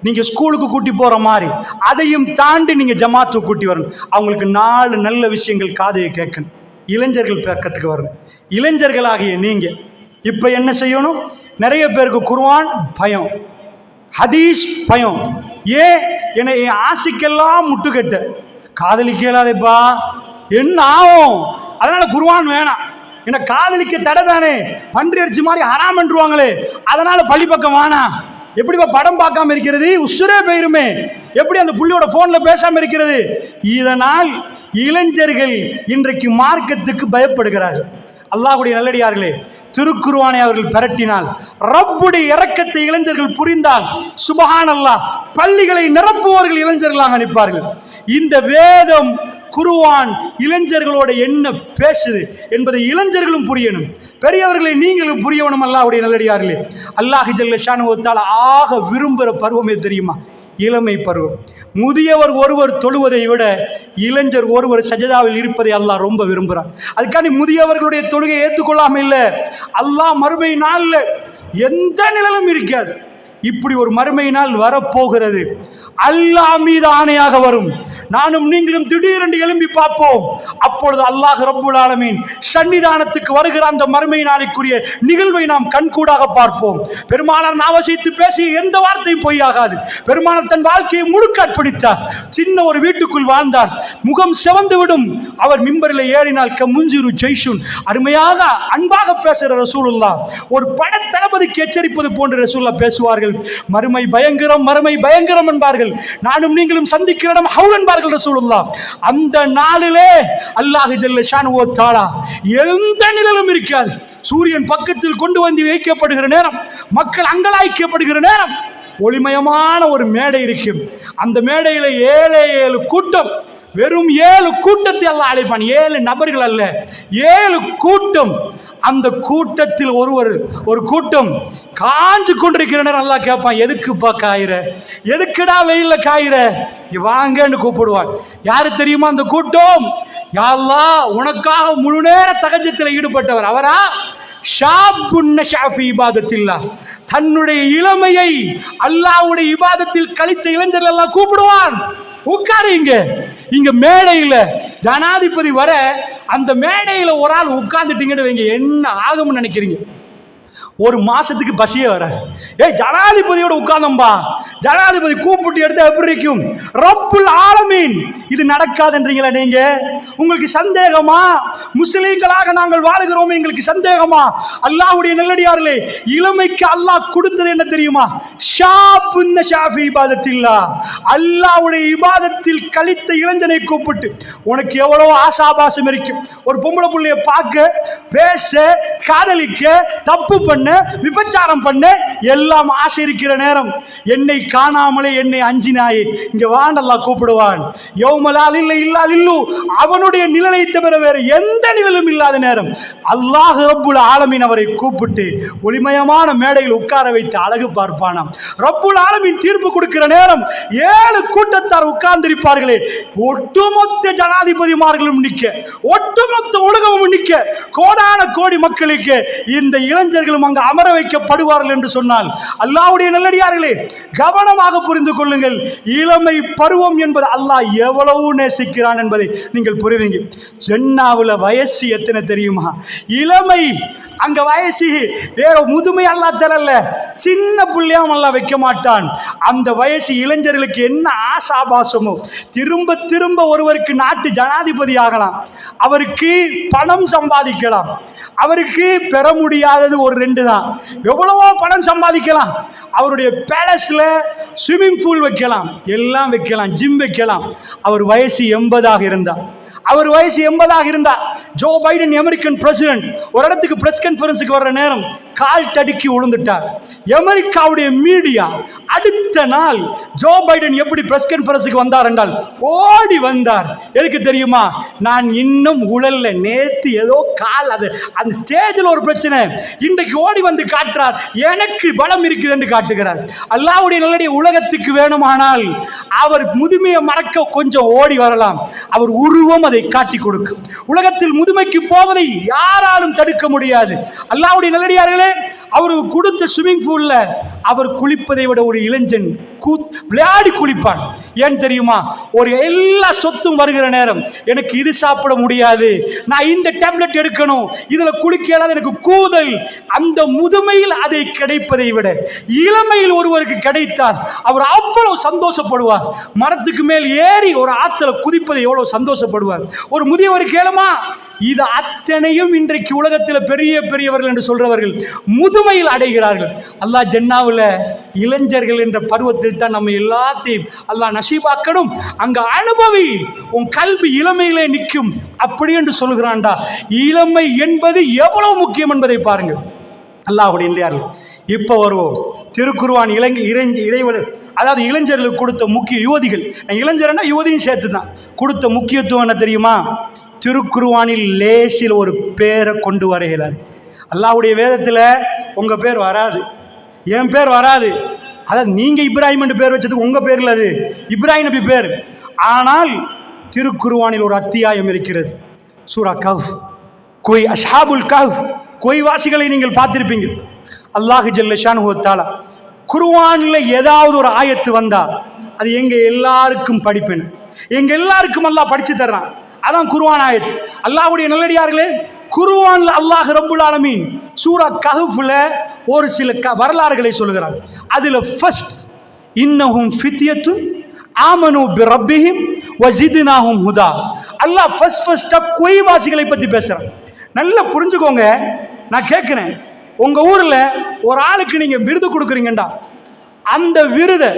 நீங்க ஸ்கூலுக்கு கூட்டி போற மாதிரி அதையும் தாண்டி நீங்க ஜமாத்துக்கு கூட்டி வரணும். அவங்களுக்கு 4 நல்ல விஷயங்கள் காதையை கேட்கணும். இளைஞர்கள் பக்கத்துக்கு வரணும். இளைஞர்களாகிய நீங்க இப்ப என்ன செய்யணும்? நிறைய பேருக்கு குர்ஆன் பயம், ஹதீஸ் பயம். ஏன்? என்னை என் ஆசைக்கெல்லாம் முட்டுக்கட்ட காதலிக்க இயலாதேப்பா, என்ன ஆகும்? அதனால குர்ஆன் வேணாம். என்ன காதலிக்க தடை தானே, பன்றி அடிச்சு மாதிரி ஹராம் என்றுவாங்களே, அதனால பள்ளி பக்கம் வேணாம். எப்படிப்பா படம் பார்க்காம இருக்கிறது? உசுரே போயிருமே. எப்படி அந்த புள்ளியோட போன்ல பேசாம இருக்கிறது? இதனால் இளைஞர்கள் இன்றைக்கு மார்க்கத்துக்கு பயப்படுகிறார்கள். அல்லாஹ்வுடைய நல்லடியார்களே, திருக்குர்ஆனை அவர்கள் பிரட்டினால், ரப்புடைய இரக்கத்தை இளைஞர்கள் புரிந்தால், சுப்ஹானல்லாஹ், பள்ளிகளை நிரப்புவர்கள் இளைஞர்களாக நிற்பார்கள். இந்த வேதம் குர்ஆன் இளைஞர்களோட என்ன பேசுது என்பதை இளைஞர்களும் புரியணும். பெரியவர்களை நீங்களும் புரியணும். அல்லாஹ்வுடைய நல்லடியார்களே, அல்லாஹ் ஜல்ல ஷானஹு வ தஆலா ஆக விரும்புகிற பருவம் எது தெரியுமா? இளமை பருவம். முதியவர் ஒருவர் தொழுவதை விட இளைஞர் ஒருவர் சஜதாவில் இருப்பதை அல்லாஹ் ரொம்ப விரும்புகிறார். அதுக்காண்டி முதியவர்களுடைய தொழுகை ஏற்றுக்கொள்ளாம இல்லை. அல்லாஹ் மறுமை நாள்ல எந்த நிலையிலும் இருக்காது. இப்படி ஒரு மறுமை நாள் வரப்போகிறது. அல்லாஹ் மீது ஆணையாக வரும். நானும் நீங்களும் திடீரென்று எழும்பி பார்ப்போம். அப்பொழுது அல்லாஹ் ரப்புல் ஆலமீன் சன்னிதானத்துக்கு வருகிற அந்த மறுமை நாளைக்குரிய நிகழ்வை நாம் கண்கூடாக பார்ப்போம். பெருமானார் நாவசித்து பேசிய எந்த வார்த்தையும் பொய்யாகாது. பெருமானார் தன் வாழ்க்கையை முழுக்க அர்ப்பணித்தார். சின்ன ஒரு வீட்டுக்குள் வாழ்ந்தார். முகம் செவந்து விடும். அவர் மிம்பரில் ஏறினால் கமுஞ்சிரு ஜெய்ஷுன், அருமையாக அன்பாக பேசுகிற ரசூலுல்லாஹ், ஒரு பட தளபதிக்கு எச்சரிப்பது போன்று ரசூலுல்லாஹ் பேசுவார்கள். மறுமை பயங்கரம், மறுமை பயங்கரம் என்பார்கள். நானும் நீங்களும் சந்திக்கிற இடம் ஹவுல் என்பார்கள் ரசூலுல்லாஹ். அந்த நாளிலே அல்லாஹ் ஜல்ல ஷானஹு வ தஆலா எந்த நிலையிலும் இருக்காது. சூரியன் பக்கத்தில் கொண்டு வந்து வைக்கப்படுகிற நேரம், மக்கள் அங்கலாய்க்கப்படுகிற நேரம், ஒளிமயமான ஒரு மேடை இருக்கும். அந்த மேடையில 7 கூட்டம், வெறும் 7 கூட்டத்தை அல்லாஹ் அழைப்பான். 7 நபர்கள் அல்ல, 7 கூட்டம். அந்த கூட்டத்தில் ஒரு கூட்டம் காஞ்சு கொண்டிருக்கிற நேரம் அல்லாஹ் கேட்பான், எதுக்குப்பா காயிற? எதுக்குடா வெயில்ல காயிற? வாங்கன்னு கூப்பிடுவான். யாரு தெரியுமா அந்த கூட்டம்? யா அல்லாஹ், உனக்காக முழு நேர தஹஜ்ஜுதில் ஈடுபட்டவர் அவரா? தன்னுடைய இளமையை அல்லாஹ்வுடைய இபாதத்தில் கழிச்ச இளைஞர்கள் எல்லாம் கூப்பிடுவான். உட்காருங்க. இங்க மேடையில ஜனாதிபதி வர, அந்த மேடையில ஒரு ஆள் உட்கார்ந்துட்டீங்கன்னு வைங்க, என்ன ஆகும்னு நினைக்கிறீங்க? ஒரு மாசத்துக்கு பசியே வராது. ஜனாதிபதியோட உட்கார்ந்தம்பா, ஜனாதிபதி கூப்பிட்டு எடுத்து எப்படி இருக்கும்? ரப்புல் ஆலமீன் இது நடக்காதுன்றீங்களா நீங்க? உங்களுக்கு சந்தேகமா? முஸ்லிம்களாக நாங்கள் வாழுகிறோம், எங்களுக்கு சந்தேகமா? அல்லாஹ்வுடைய நல்லடியார்களே, இளமைக்கு அல்லாஹ் கொடுத்தது என்ன தெரியுமா? ஷாபுன்ன ஷாஃபி இபாதத்தில்லாஹ், அல்லாஹ்வுடைய இபாதத்தில் கழித்த இளைஞனை கூப்பிட்டு, உனக்கு எவ்வளவு ஆசாபாசம் இருக்கும். ஒரு பொம்பளை புள்ளைய பார்க்க, பேச, காதலிக்க, தப்பு பண்ண, விபச்சாரம் பண்ண எல்லாம் ஆசை இருக்கிற நேரம், என்னை காணாமலே என்னை அஞ்சினாயே, இங்க வான் அல்லாஹ் கூப்பிடுவான். யௌமலால் இல்லை இல்லால் இல்லு, அவனுடைய நிழலை தவிர வேற எந்த நிழலும் இல்லாத நேரம் அல்லாஹ் ரப்புல் ஆலமீன் அவரை கூப்பிட்டு ஒளிமயமான மேடையில் உட்கார வைத்து அழகு பார்ப்பானாம். ரப்புல் ஆலமீன் தீர்ப்பு கொடுக்கிற நேரம் 7 கூட்டத்தார் உட்கார்ந்திருப்பார்களே, ஒட்டுமொத்த ஜனாதிபதிமார்களும் நிற்க, ஒட்டுமொத்த உலகமும் நிற்க, கோடான கோடி மக்களுக்கு இந்த இளைஞர்களும் அங்கு அமர வைக்கப்படுவார்கள் என்று சொன்னால், அல்லாஹ்வுடைய நல்லடியார்களே, கவனமாக புரிந்து கொள்ளுங்கள். இளமை பருவம் என்பது அல்லாஹ் எவ்வளவு நேசிக்கிறான் என்பதை நீங்கள் புரிவீங்க. ஜன்னாவுல வயசு எத்தனை தெரியுமா? இளமை. அங்க வயசு வேற, முதுமை அல்லாஹ் தரல, சின்ன புள்ளையாம் அல்லாஹ் வைக்க மாட்டான். அந்த வயசு இளைஞர்களுக்கு என்ன ஆசாபாசமோ, திரும்ப திரும்ப ஒருவருக்கு நாட்டு ஜனாதிபதி ஆகலாம், அவருக்கு பணம் சம்பாதிக்கலாம், அவருக்கு பெற முடியாதது ஒரு 2 தான். எவ்வளவோ பணம் சம்பாதிக்கலாம், அவருடைய பேலஸ்ல ஸ்விம்மிங் பூல் வைக்கலாம், எல்லாம் வைக்கலாம், ஜிம் வைக்கலாம். அவர் வயசு 80 இருந்தார். அவர் வயசு 80 இருந்தா, ஜோ பைடன் அமெரிக்கன் பிரசிடென்ட் ஒரு இடத்துக்கு பிரஸ் கான்ஃபரன்ஸுக்கு வர்ற நேரம் கால் தடுக்கி விழுந்துட்டார். அமெரிக்காவுடைய மீடியா அடுத்த நாள் ஜோ பைடன் எப்படி பிரஸ் கான்ஃபரன்ஸுக்கு வந்தார் என்றால் ஓடி வந்தார். எதுக்கு தெரியுமா? நான் இன்னும் உழல்ல, நேத்து ஏதோ கால் அது அந்த ஸ்டேஜில் ஒரு பிரச்சனை, இன்றைக்கு ஓடி வந்து காட்டுறார் எனக்கு பலம் இருக்குது என்று காட்டுகிறார். அல்லாஹ்வுடைய நல்லடிய உலகத்துக்கு வேணுமானால் அவர் முதுமையை மறக்க கொஞ்சம் ஓடி வரலாம், அவர் உருவம் அதை காட்டி கொடுக்கும். உலகத்தில் முதுமைக்கு போவதை யாராலும் தடுக்க முடியாது. அல்லாஹ்வுடைய நல்லடியார்களே, அவருக்கு கொடுத்த ஸ்விமிங் பூல்ல அவர் குளிப்பதை விட ஒரு இளைஞன் விளையாடி குளிப்பான். ஏன் தெரியுமா? ஒரு எல்லா சொத்தும் வருகிற நேரம், எனக்கு இது சாப்பிட முடியாது, நான் இந்த டேப்லெட் எடுக்கணும், இதுல குளிக்கலாம், எனக்கு கூதல். அந்த முதுமையில் அதை கிடைப்பதை விட இளமையில் ஒருவருக்கு கிடைத்தால் அவர் அவ்வளவு சந்தோஷப்படுவார். மரத்துக்கு மேல் ஏறி ஒரு ஆத்துல குதிப்பதை எவ்வளவு சந்தோஷப்படுவார். ஒரு முதியவர் கேளுமா, இது அத்தனையும் இன்றைக்கு உலகத்தில் பெரிய பெரியவர்கள் என்று சொல்றவர்கள் முதுமையில் அடைகிறார்கள். அல்லாஹ் ஜன்னாவில் இளைஞர்கள் என்ற பருவத்தில் தான் நம்ம எல்லாத்தையும் அல்லாஹ் நசீபாக்கணும். அங்க அனுபவி, உன் கல்வி இளமையிலே நிற்கும் அப்படி என்று சொல்கிறான்டா. இளமை என்பது எவ்வளவு முக்கியம் என்பதை பாருங்கள். அல்லாஹ்வுடைய இல்லையார்கள். இப்போ வருவோம் திருக்குர்ஆன் இறைவன் அதாவது இளைஞர்களுக்கு கொடுத்த முக்கிய யுவதிகள், இளைஞர்னா யுவதியும் சேர்த்து தான் கொடுத்த முக்கியத்துவம் என்ன தெரியுமா? திருக்குர்ஆனில் லேசில் ஒரு பேரை கொண்டு வருகிறார். அல்லாஹ்வுடைய வேதத்தில் உங்கள் பேர் வராது, என் பேர் வராது. அதாவது நீங்கள் இப்ராஹிம் என்று பேர் வச்சதுக்கு உங்கள் பேர் இல்லை, அது இப்ராஹிம் நபி பேர். ஆனால் திருக்குர்ஆனில் ஒரு அத்தியாயம் இருக்கிறது, சூரா கஹ்ஃப். கோய் அஸ்ஹாபுல் கஹ்ஃப், கோய் வாசிகளை நீங்கள் பார்த்திருப்பீங்க. அல்லாஹ் ஜல்ல ஷானுஹு வ தஆலா குர்ஆனில் ஏதாவது ஒரு ஆயத்து வந்தா அது எங்க எல்லாருக்கும் படிப்பேன், எங்க எல்லாருக்கும் அல்லாஹ் படிச்சு தர்றான். அதான் குர்ஆன் ஆயத். அல்லாஹ்வுடைய நல்லடியார்களே, குர்ஆன்ல அல்லாஹ் ரப்புல் ஆலமீன் சூரா கஹ்ஃப்ல ஒரு சில வரலாறுகளை சொல்கிறார். அதுல ஃபர்ஸ்ட், இன்னஹும் ஃபித்யத்துன் ஆமனு பிரப்பிஹிம் வஸித்னாஹும் ஹுதா. அல்லாஹ் ஃபர்ஸ்டா குவைவாசிகளை பத்தி பேசுறான். நல்லா புரிஞ்சுக்கோங்க. நான் கேட்கிறேன், உங்க ஊர்ல ஒரு ஆளுக்கு நீங்க விருது கொடுக்குறீங்கடா, அந்த விருதை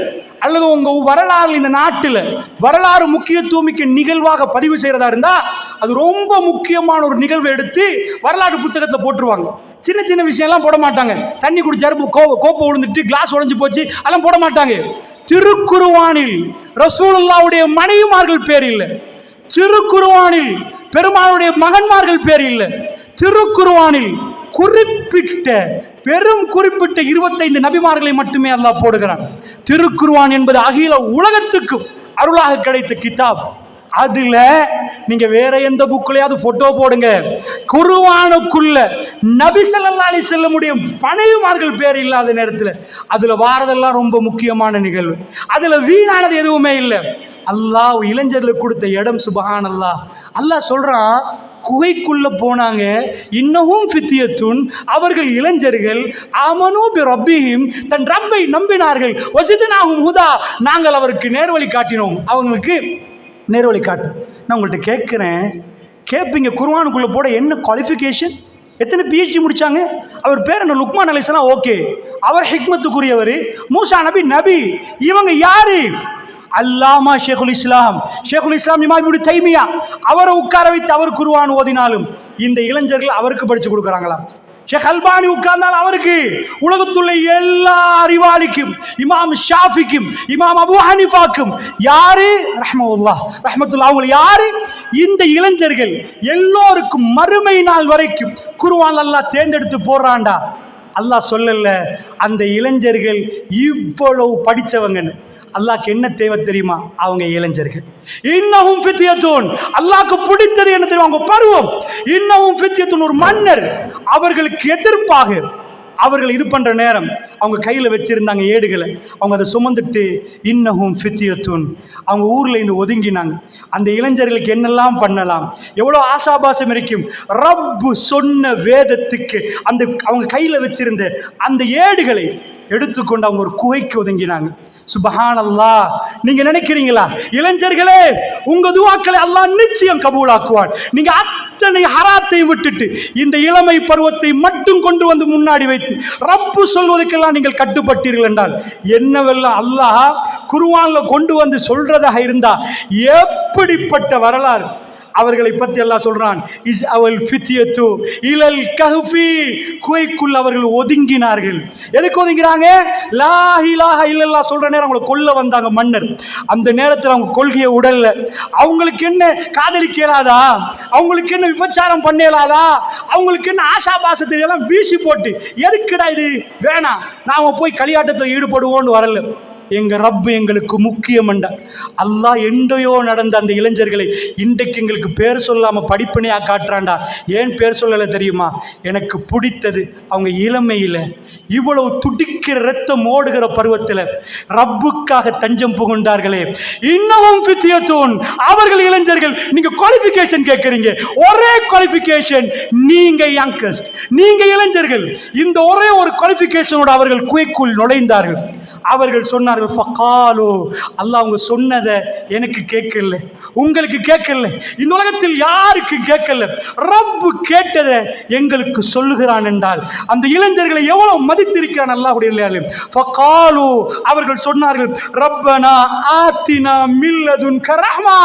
அல்லது உங்க வரலாறு இந்த நாட்டில் வரலாறு முக்கியத்துவமிக்க நிகழ்வாக பதிவு செய்யறதா இருந்தா அது ரொம்ப முக்கியமான ஒரு நிகழ்வை எடுத்து வரலாற்று புத்தகத்தில் போட்டுருவாங்க. சின்ன சின்ன விஷயம்லாம் போட மாட்டாங்க. தண்ணி குடிச்சாரு, கோப்பை விழுந்துட்டு கிளாஸ் உடைஞ்சு போச்சு, அதெல்லாம் போட மாட்டாங்க. திருக்குர்ஆனில் ரசூலுல்லாஹ்வுடைய மனைவிமார்கள் பேர் இல்லை, திருக்குர்ஆனில் பெருமாளுடைய மகன்மார்கள் பேர் இல்லை, திருக்குர்ஆனில் குறிப்பிட்ட குறிப்பிட்ட 25 நபிமார்களை மட்டுமே அல்லாஹ் போடுகிறான். திருக்குர்ஆன் என்பது அகில உலகத்துக்கு அருளாக கிடைத்த கிதாப். அதுல நீங்க வேற எந்த புக்லயாவது போட்டோ போடுங்க, குர்ஆனுக்குள்ள நபி ஸல்லல்லாஹு அலைஹி வஸல்லமுடைய மனைவிமார்கள் பேர் இல்லாத நேரத்தில் அதுல வாரதெல்லாம் ரொம்ப முக்கியமான நிகழ்வு. அதுல வீணானது எதுவுமே இல்லை. அல்லாஹ் இளைஞர்களுக்கு கொடுத்த இடம் சுப்ஹானல்லாஹ். அல்லாஹ் சொல்றான், குகைக்குள்ள போனாங்க, இன்னஹும் ஃபித்யத்துன், அவர்கள் இளைஞர்கள், ஆமனு பிரப்பிஹிம், தன் ரப்பை நம்பினார்கள், வஸித்னாஹும் ஹுதா, நாங்கள் அவருக்கு நேர்வழி காட்டினோம், அவங்களுக்கு நேர்வழி காட்டு. நான் உங்கள்கிட்ட கேட்குறேன், கேட்பீங்க குர்ஆனுக்குள்ள போட என்ன குவாலிஃபிகேஷன், எத்தனை PhD முடிச்சாங்க? அவர் பேர் என்ன? லுக்மான் அலைஹிஸ்ஸலாம். ஓகே, அவர் ஹிக்மத்துக்குரியவர். மூசா நபி நபி, இவங்க யாரு? அல்லாமா ஷேகுல் இஸ்லாம் இமாம் இப்னு தைமியா, அவரை உட்கார வைத்து அவர் குர்ஆன் ஓதினாலும் இந்த இளைஞர்கள் அவருக்கு படிச்சு கொடுக்குறாங்களா? ஷேக் அல்பானி உட்கார்ந்தால் அவருக்கு, உலகத்துள்ள எல்லா அறிவாளிக்கும், இமாம் ஷாஃபிக்கும், இமாம் அபு ஹனீஃபாக்கும் யாரு ரஹ்மத்துல்லாஹ் அவங்க யாரு? இந்த இளைஞர்கள் எல்லோருக்கும் மறுமை நாள் வரைக்கும் குர்ஆன் அல்லாஹ் தேர்ந்தெடுத்து போடுறான்டா. அல்லாஹ் சொல்லல அந்த இளைஞர்கள் இவ்வளவு படிச்சவங்கன்னு. அல்லாஹ்க்கு என்ன தேவை தெரியுமா? அவங்க இளைஞர்கள். இன்னஹும் ஃபித்யத்துன், அல்லாஹ்க்கு பிடித்தது என்ன தெரியுமா? அவங்க பருவம். இன்னஹும் ஃபித்யத்துன், ஒரு மன்னர் அவர்களுக்கு எதிர்ப்பாக அவர்கள் இது பண்ற நேரம் அவங்க கையில் வச்சிருந்தாங்க ஏடுகளை, அவங்க அதை சுமந்துட்டு இன்னஹும் ஃபித்யத்துன் அவங்க ஊர்ல இருந்து ஒதுங்கினாங்க. அந்த இளைஞர்களுக்கு என்னெல்லாம் பண்ணலாம், எவ்வளோ ஆசாபாசம் இருக்கும். ரப்பு சொன்ன வேதத்துக்கு அந்த அவங்க கையில் வச்சிருந்த அந்த ஏடுகளை எடுத்துக்கொண்டு அவங்க ஒரு குகைக்கு ஒதுங்கினாங்க. சுப்ஹானல்லாஹ். நீங்க நினைக்கிறீங்களா இளைஞர்களே, உங்க துஆக்களை அல்லாஹ் நிச்சயம் கபூலாக்குவான். நீங்க அத்தனை ஹராத்தை விட்டுட்டு இந்த இளமை பருவத்தை மட்டும் கொண்டு வந்து முன்னாடி வைத்து ரப்பு சொல்வதற்கெல்லாம் நீங்கள் கட்டுப்பட்டீர்கள் என்றால் என்னவெல்லாம் அல்லாஹ் குர்ஆன்ல கொண்டு வந்து சொல்றதாக இருந்தா எப்படிப்பட்ட வரலாறு. அவர்களை பற்றி அல்லாஹ் சொல்றான், இஸ் அவல் ஃபித்யத்து இலல் கஹ்ஃபி, குகைக்குள் அவர்கள் ஒதுங்கினார்கள். எதுக்கு ஒதுங்கிறாங்க? லா இலாஹ இல்லல்லாஹ் சொல்ற நேரம் அவங்களை கொல்ல வந்தாங்க மன்னர். அந்த நேரத்தில் அவங்க கொள்கையை உடல்ல. அவங்களுக்கு என்ன காதலிக்க இயலாதா? அவங்களுக்கு என்ன விபச்சாரம் பண்ண இயலாதா? அவங்களுக்கு என்ன ஆசா பாசத்தை எல்லாம் வீசி போட்டு எதுக்குடா இது வேணாம், நாம போய் களியாட்டத்தில் ஈடுபடுவோம்னு வரல. எங்க ரப்பு எங்களுக்கு முக்கியம் என்றார். அல்லாஹ் எண்டையோ நடந்த அந்த இளைஞர்களை இன்றைக்கு எங்களுக்கு பேர் சொல்லாம படிப்பினையா காட்டுறான்டா. ஏன் பேர் சொல்லலை தெரியுமா? எனக்கு பிடித்தது அவங்க இளமையில இவ்வளவு துடிக்கிற ரத்தம் ஓடுகிற பருவத்தில் ரப்புக்காக தஞ்சம் புகுந்தார்களே. இன்னமும் ஃபித்யத்துன், அவர்கள் இளைஞர்கள். நீங்க குவாலிஃபிகேஷன் கேட்கறீங்க, ஒரே குவாலிஃபிகேஷன், நீங்க யங்கஸ்ட், நீங்க இளைஞர்கள். இந்த ஒரே ஒரு குவாலிஃபிகேஷனோட அவர்கள் குகைக்குள் நுழைந்தார்கள். அவர்கள் சொன்னார்கள், ஃபகாலு, அல்லாஹ் அவங்க சொன்னதை எனக்கு கேட்கல, உங்களுக்கு கேட்கல, இந்த உலகத்தில் யாருக்கு கேட்கல, ரப்பு கேட்டதை எங்களுக்கு சொல்லுகிறான் என்றால் அந்த இளைஞர்களை எவ்வளவு மதித்திருக்கிறான் அல்லாஹ்வுடைய. ஃபகாலு, அவர்கள் சொன்னார்கள், ரப்பனா ஆத்தினா மில்லதுன்க ரஹ்மா,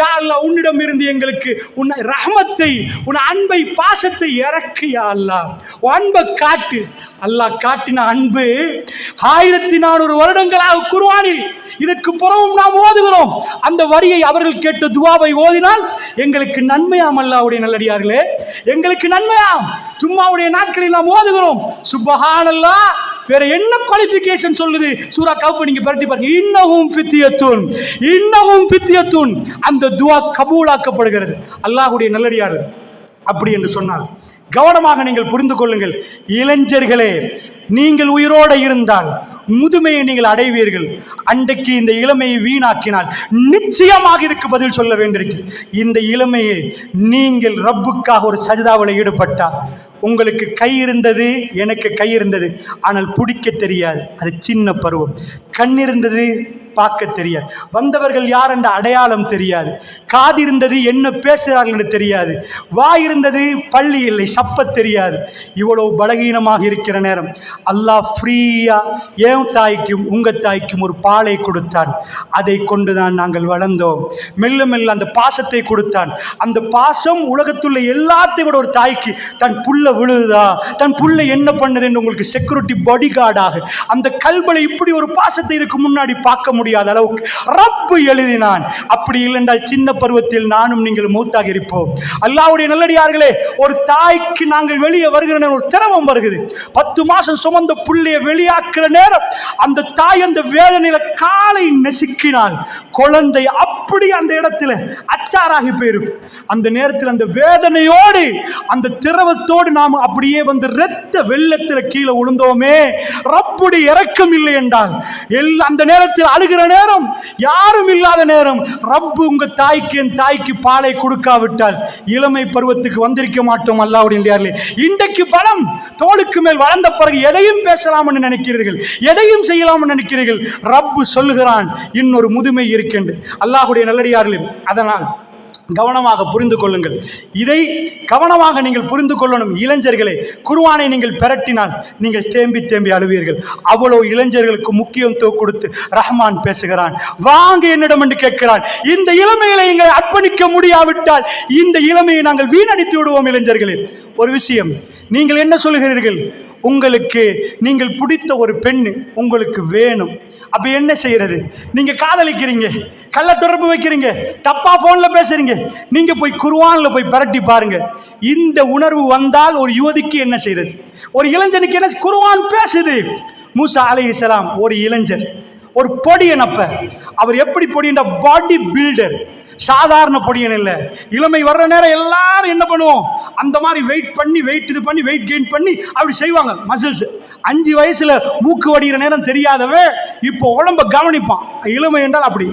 யா அல்லாஹ் உன்னிடம் இருந்து எங்களுக்கு உன் ரஹ்மத்தை, உன் அன்பை, பாசத்தை இறக்கு யா அல்லாஹ், அன்பை காட்டு. அல்லாஹ் காட்டின அன்பு 1400 வருடங்களாக குர்ஆனில் இதற்கு புறவும் நாம் ஓதுகிறோம். அந்த வரியை அவர்கள் கேட்ட துவாவை ஓதினால் எங்களுக்கு நன்மையாம். அல்லாஹ்வுடைய நல்லடியார்களே, எங்களுக்கு நன்மையாம். ஜும்மாவுடைய நாட்களில் நாம் ஓதுகிறோம் சுப்ஹானல்லாஹ். வேற என்ன குவாலிஃபிகேஷன் சொல்லுது? சூரா கஹ்ஃப் நீங்க பரட்டி பாருங்க. இன்னஹும் ஃபித்யத்துன், இன்னஹும் ஃபித்யத்துன், அந்த துஆ கபூலாக்கப்படுகிறது. அல்லாஹ்வுடைய நல்லடியார்கள் அப்படி என்று சொன்னால் கவனமாக நீங்கள் புரிந்து கொள்ளுங்கள். இளைஞர்களே, நீங்கள் உயிரோடு இருந்தால் முதுமையை நீங்கள் அடைவீர்கள். அன்றைக்கு இந்த இளமையை வீணாக்கினால் நிச்சயமாக இதுக்கு பதில் சொல்ல வேண்டியிருக்கு. இந்த இளமையை நீங்கள் ரப்புக்காக ஒரு சஜ்தாவில் ஈடுபட்டால், உங்களுக்கு கை இருந்தது, எனக்கு கை இருந்தது, ஆனால் பிடிக்க தெரியாது, அது சின்ன பருவம். கண் இருந்தது, பார்க்க தெரியாது, வந்தவர்கள் யார் என்ற அடையாளம் தெரியாது, காது இருந்தது, என்ன பேசுகிறார்கள் என்று தெரியாது, வாய் இருந்தது, பள்ளி இல்லை, சப்ப தெரியாது. இவ்வளவு பலகீனமாக இருக்கிற நேரம் அல்லாஹ் ஃப்ரீயா என் தாய்க்கும் உங்க தாய்க்கும் ஒரு பாலை கொடுத்தான். அதை கொண்டுதான் நாங்கள் வளர்ந்தோம். மெல்ல மெல்ல அந்த பாசத்தை கொடுத்தான். அந்த பாசம் உலகத்துள்ள எல்லாத்தையும் விட ஒரு தாய்க்கு தன் புள்ள விழுதா, தன் புள்ள என்ன பண்ணுது என்று உங்களுக்கு செக்யூரிட்டி பாடி கார்டாக அந்த கல்வளை இப்படி ஒரு பாசத்தை இதுக்கு முன்னாடி பார்க்க முடியாத அளவுக்கு ரப்பு எழுதினான். அப்படி இல்லை என்றால் சின்ன பருவத்தில் நானும் நீங்கள் மூத்தாக இருப்போம். அல்லாஹ்வுடைய நல்லடியார்களே, ஒரு தாய்க்கு நாங்கள் வெளியே வருகிற நேரம் ஒரு திரவம் வருகிறது. 10 மாசம் சுமந்த புள்ளைய வெளியாக்குற நேரம் அந்த தாய் அந்த வேதனையில காலை நெசுக்கினால் குழந்தை அப்படி அந்த இடத்துல அச்சாராகி போயிரும். அந்த நேரத்தில் அந்த வேதனையோடு அந்த திரவத்தோடு நாம் அப்படியே வந்து இரத்த வெள்ளத்தில் கீழே விழுந்தோமே, ரப்புடைய இரக்கம் இல்லை என்றால் அந்த நேரத்தில் அழுகிற நேரம், யாரும் இல்லாத நேரம், ரப்பு உங்க தாய்க்கு என் தாய்க்கு பாலை கொடுக்காவிட்டால் இளமை பருவத்துக்கு வந்திருக்க மாட்டோம். அல்லாஹ்வுடைய நல்லடியார்களே, இன்றைக்கு பலம் தோளுக்கு மேல் வளர்ந்த பிறகு எதையும் பேசலாம் என்று நினைக்கிறீர்கள், எதையும் செய்யலாம் என்று நினைக்கிறீர்கள். ரப்பு சொல்லுகிறான், இன்னொரு முதுமை இருக்கின்ற. அல்லாஹ்வுடைய நல்லடியார்களே, அதனால் கவனமாக புரிந்து கொள்ளுங்கள். இதை கவனமாக நீங்கள் புரிந்து கொள்ளணும். இளைஞர்களே, குர்ஆனை நீங்கள் பிரட்டினால் நீங்கள் தேம்பி தேம்பி அழுவீர்கள். அவ்வளவு இளைஞர்களுக்கு முக்கியத்துவம் கொடுத்து ரஹ்மான் பேசுகிறான். வாங்க என்னிடம் என்று கேட்கிறான். இந்த இளமையை நீங்கள் அர்ப்பணிக்க முடியாவிட்டால் இந்த இளமையை நாங்கள் வீணடித்து விடுவோம். இளைஞர்களே, ஒரு விஷயம், நீங்கள் என்ன சொல்கிறீர்கள்? உங்களுக்கு நீங்கள் பிடித்த ஒரு பெண்ணு உங்களுக்கு வேணும். அப்ப என்ன செய்யறது? நீங்க காதலிக்கிறீங்க, கள்ள தொடர்பு வைக்கிறீங்க, தப்பா போன்ல பேசுறீங்க. நீங்க போய் குர்ஆன்ல போய் பிரட்டி பாருங்க. இந்த உணர்வு வந்தால் ஒரு யுவதிக்கு என்ன செய்யறது? ஒரு இளைஞனுக்கு என்ன? குர்ஆன் பேசுது. மூசா அலைஹிஸ்ஸலாம் ஒரு இளைஞர், ஒரு பொடியன். அப்ப அவர் எப்படி பொடியன்? பாடி பில்டர், சாதாரண பொடியன் இல்லை. இளமை வர்ற நேரம் எல்லாரும் என்ன பண்ணுவோம்? அந்த மாதிரி வெயிட் பண்ணி வெயிட் கெயின் பண்ணி அப்படி செய்வாங்க. மசில்ஸ் 5 வயசுல மூக்கு வடிகிற நேரம் தெரியாதவன் இப்போ உடம்ப கவனிப்பான். இளமை என்றால் அப்படி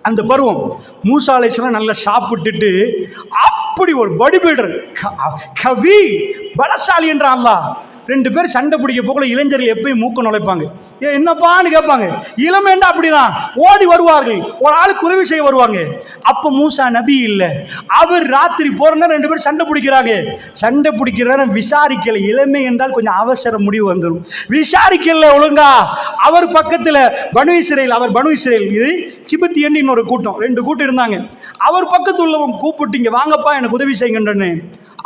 அந்த பருவம். மூசா அலைஹிஸ்ஸலாம் நல்லா சாப்பிட்டுட்டு அப்படி ஒரு பாடி பில்டர், கவி, பலசாலி என்ற அல்லாஹ் 2 பேர் சண்டை பிடிக்க போகல இளைஞர்கள் எப்பயும் மூக்க நுழைப்பாங்க. என்னப்பான்னு கேட்பாங்க. இளமேண்டா அப்படிதான் ஓடி வருவார்கள், ஒரு ஆளுக்கு உதவி செய்ய வருவாங்க. அப்ப மூசா நபி இல்லை, அவர் ராத்திரி போறனா 2 பேர் சண்டை பிடிக்கிறாங்க. சண்டை பிடிக்கிற விசாரிக்கல. இளமை என்றால் கொஞ்சம் அவசர முடிவு வந்துடும். விசாரிக்கல ஒழுங்கா. அவர் பக்கத்துல பனு இஸ்ரேல், அவர் பனு இஸ்ரேல், இது கிபத்தி எண்ணி இன்னொரு கூட்டம், 2 கூட்டம் இருந்தாங்க. அவர் பக்கத்து உள்ளவங்க கூப்பிட்டீங்க, வாங்கப்பா எனக்கு உதவி செய்யுங்கன்னு.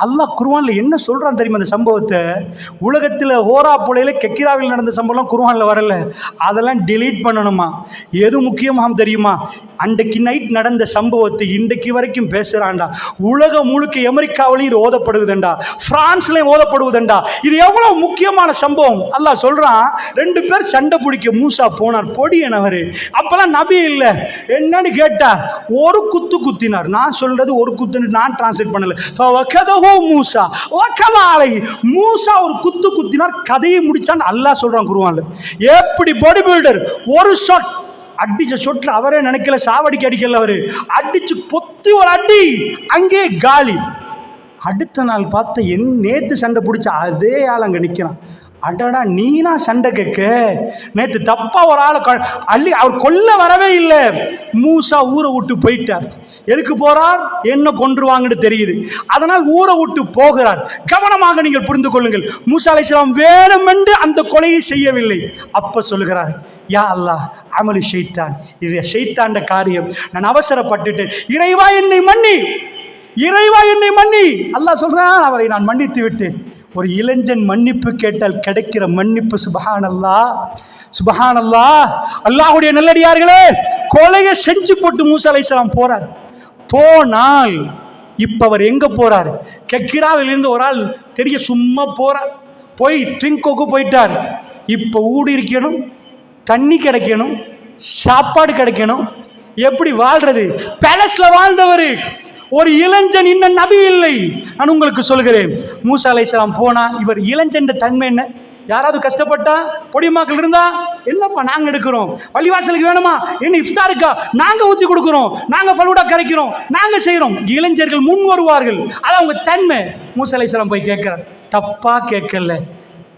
அல்லாஹ் குர்ஆன்ல என்ன சொல்றான் தெரியுமா? அந்த சம்பவத்தை உலகத்தில் ஹோரா புலையில கெக்கிராவில் நடந்த சம்பவம் குர்ஆன்ல வரல, அதெல்லாம் டிலீட் பண்ணணுமா? எது முக்கியமாக தெரியுமா? அன்றைக்கு நைட் நடந்த சம்பவத்தை இன்றைக்கு வரைக்கும் பேசுறான்டா. உலகம் முழுக்க அமெரிக்காவிலையும் இது ஓதப்படுவதுண்டா, பிரான்ஸ்லையும் ஓதப்படுவதுண்டா. இது எவ்வளவு முக்கியமான சம்பவம். அல்லாஹ் சொல்றான், 2 பேர் சண்டை பிடிக்க மூசா போனார், பொடியனவர். அப்பெல்லாம் நபி இல்லை. என்னன்னு கேட்டார், ஒரு குத்து குத்தினார். நான் சொல்றது ஒரு குத்துன்னு நான் டிரான்ஸ்லேட் பண்ணல. மூசா மூசா ஒரு குத்து குத்தினார், கதையை முடிச்சான். அல்லாஹ் சொல்றான் குர்ஆன்ல, எப்படி பாடி பில்டர் ஒரு ஷாட் அடிச்ச ஷாட்ல அவரே நினைக்கல, சாவடிக்கு அடிக்கல, அவரு அடிச்சு பொத்தி ஒரு அடி, அங்கே காலி. அடுத்த நாள் பார்த்த நேத்து சண்டை பிடிச்ச அதே ஆள் அங்க நிக்கிறான். அடடா, நீனா சண்டை கேட்க? நேற்று தப்பா ஒரு ஆளை அள்ளி அவர் கொல்ல வரவே இல்லை. மூசா ஊரை விட்டு போயிட்டார். எதுக்கு போறார்? என்ன கொன்றுவாங்கன்னு தெரியுது, அதனால் ஊரை விட்டு போகிறார். கவனமாக நீங்கள் புரிந்து கொள்ளுங்கள், மூசா அலைஹிஸ்ஸலாம் வேணுமென்று அந்த கொலையை செய்யவில்லை. அப்ப சொல்லுகிறார், யா அல்லாஹ், அமலு ஷைத்தான், இது ஷைத்தாண்ட காரியம், நான் அவசரப்பட்டுட்டேன், இறைவா என்னை மன்னி, இறைவா என்னை மன்னி. அல்லாஹ் சொல்றான், அவரை நான் மன்னித்து விட்டேன். ஒரு இளைஞன் மன்னிப்பு கேட்டால் கிடைக்கிற மன்னிப்பு, சுப்ஹானல்லாஹ், சுப்ஹானல்லாஹ். அல்லாஹ்வுடைய நல்லடியார்களே, கொலையை செஞ்சு போட்டு மூசா அலைஹிஸ்ஸலாம் போறார். போனால் இப்ப அவர் எங்க போறார்? கெக்கிராவில் இருந்து ஒரு ஆள் தெரிய சும்மா போறார். போய் ட்ரிங்கோக்கு போயிட்டார். இப்ப ஊடி இருக்கணும், தண்ணி கிடைக்கணும், சாப்பாடு கிடைக்கணும். எப்படி வாழ்றது? பேலஸ்ல வாழ்ந்தவர் ஒரு இளைஞன், இன்னும் நபி இல்லை. நான் உங்களுக்கு சொல்கிறேன், மூசா அலைஹிஸ்ஸலாம் போனா, இவர் இளைஞன் தன்மை என்ன? யாராவது கஷ்டப்பட்டா பொடிமாக்கள் இருந்தா, என்னப்பா நாங்க எடுக்கிறோம், பள்ளிவாசலுக்கு வேணுமா, என்ன இஃப்தாருக்கா நாங்க ஊத்தி கொடுக்கிறோம், நாங்க ஃபலூடா கரைக்கிறோம், நாங்க செய்யறோம். இளைஞர்கள் முன் வருவார்கள், அது அவங்க தன்மை. மூசா அலைஹிஸ்ஸலாம் போய் கேட்கிறார், தப்பா கேட்கல.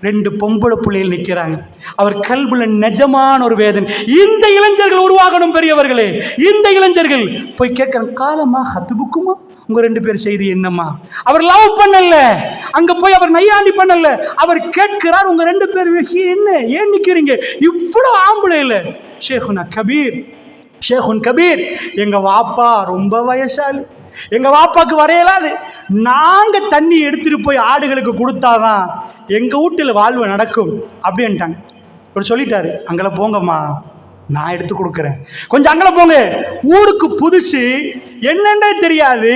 2 பொம்பளை பிள்ளைகள் நிற்கிறாங்க. அவர் கல்புல நிஜமான ஒரு வேதனை. இந்த இளைஞர்கள் உருவாகணும் பெரியவர்களே. இந்த இளைஞர்கள் போய் கேட்கிறாங்க, காலமா ஹத்துபுக்குமா, உங்க 2 பேர் செய்தி என்னம்மா? அவர் லவ் பண்ணல, அங்க போய் அவர் நையாண்டி பண்ணல. அவர் கேட்கிறார், உங்க 2 பேர் விஷயம் என்ன, ஏன் நிக்கிறீங்க? இவ்வளவு ஆம்பளை இல்ல. ஷேகுனா கபீர், ஷேகுன் கபீர், எங்க வாப்பா ரொம்ப வயசாளி, எங்க வாப்பாக்கு வரையலாது, நாங்க தண்ணி எடுத்துட்டு போய் ஆடுகளுக்கு கொடுத்தாதான் எங்க வீட்டில் வாழ்வு நடக்கும் அப்படின்ட்டாங்க. இவர் சொல்லிட்டாரு, அங்கே போங்கம்மா, நான் எடுத்து கொடுக்குறேன், கொஞ்சம் அங்கே போங்க. ஊருக்கு புதுசு, என்னென்னே தெரியாது,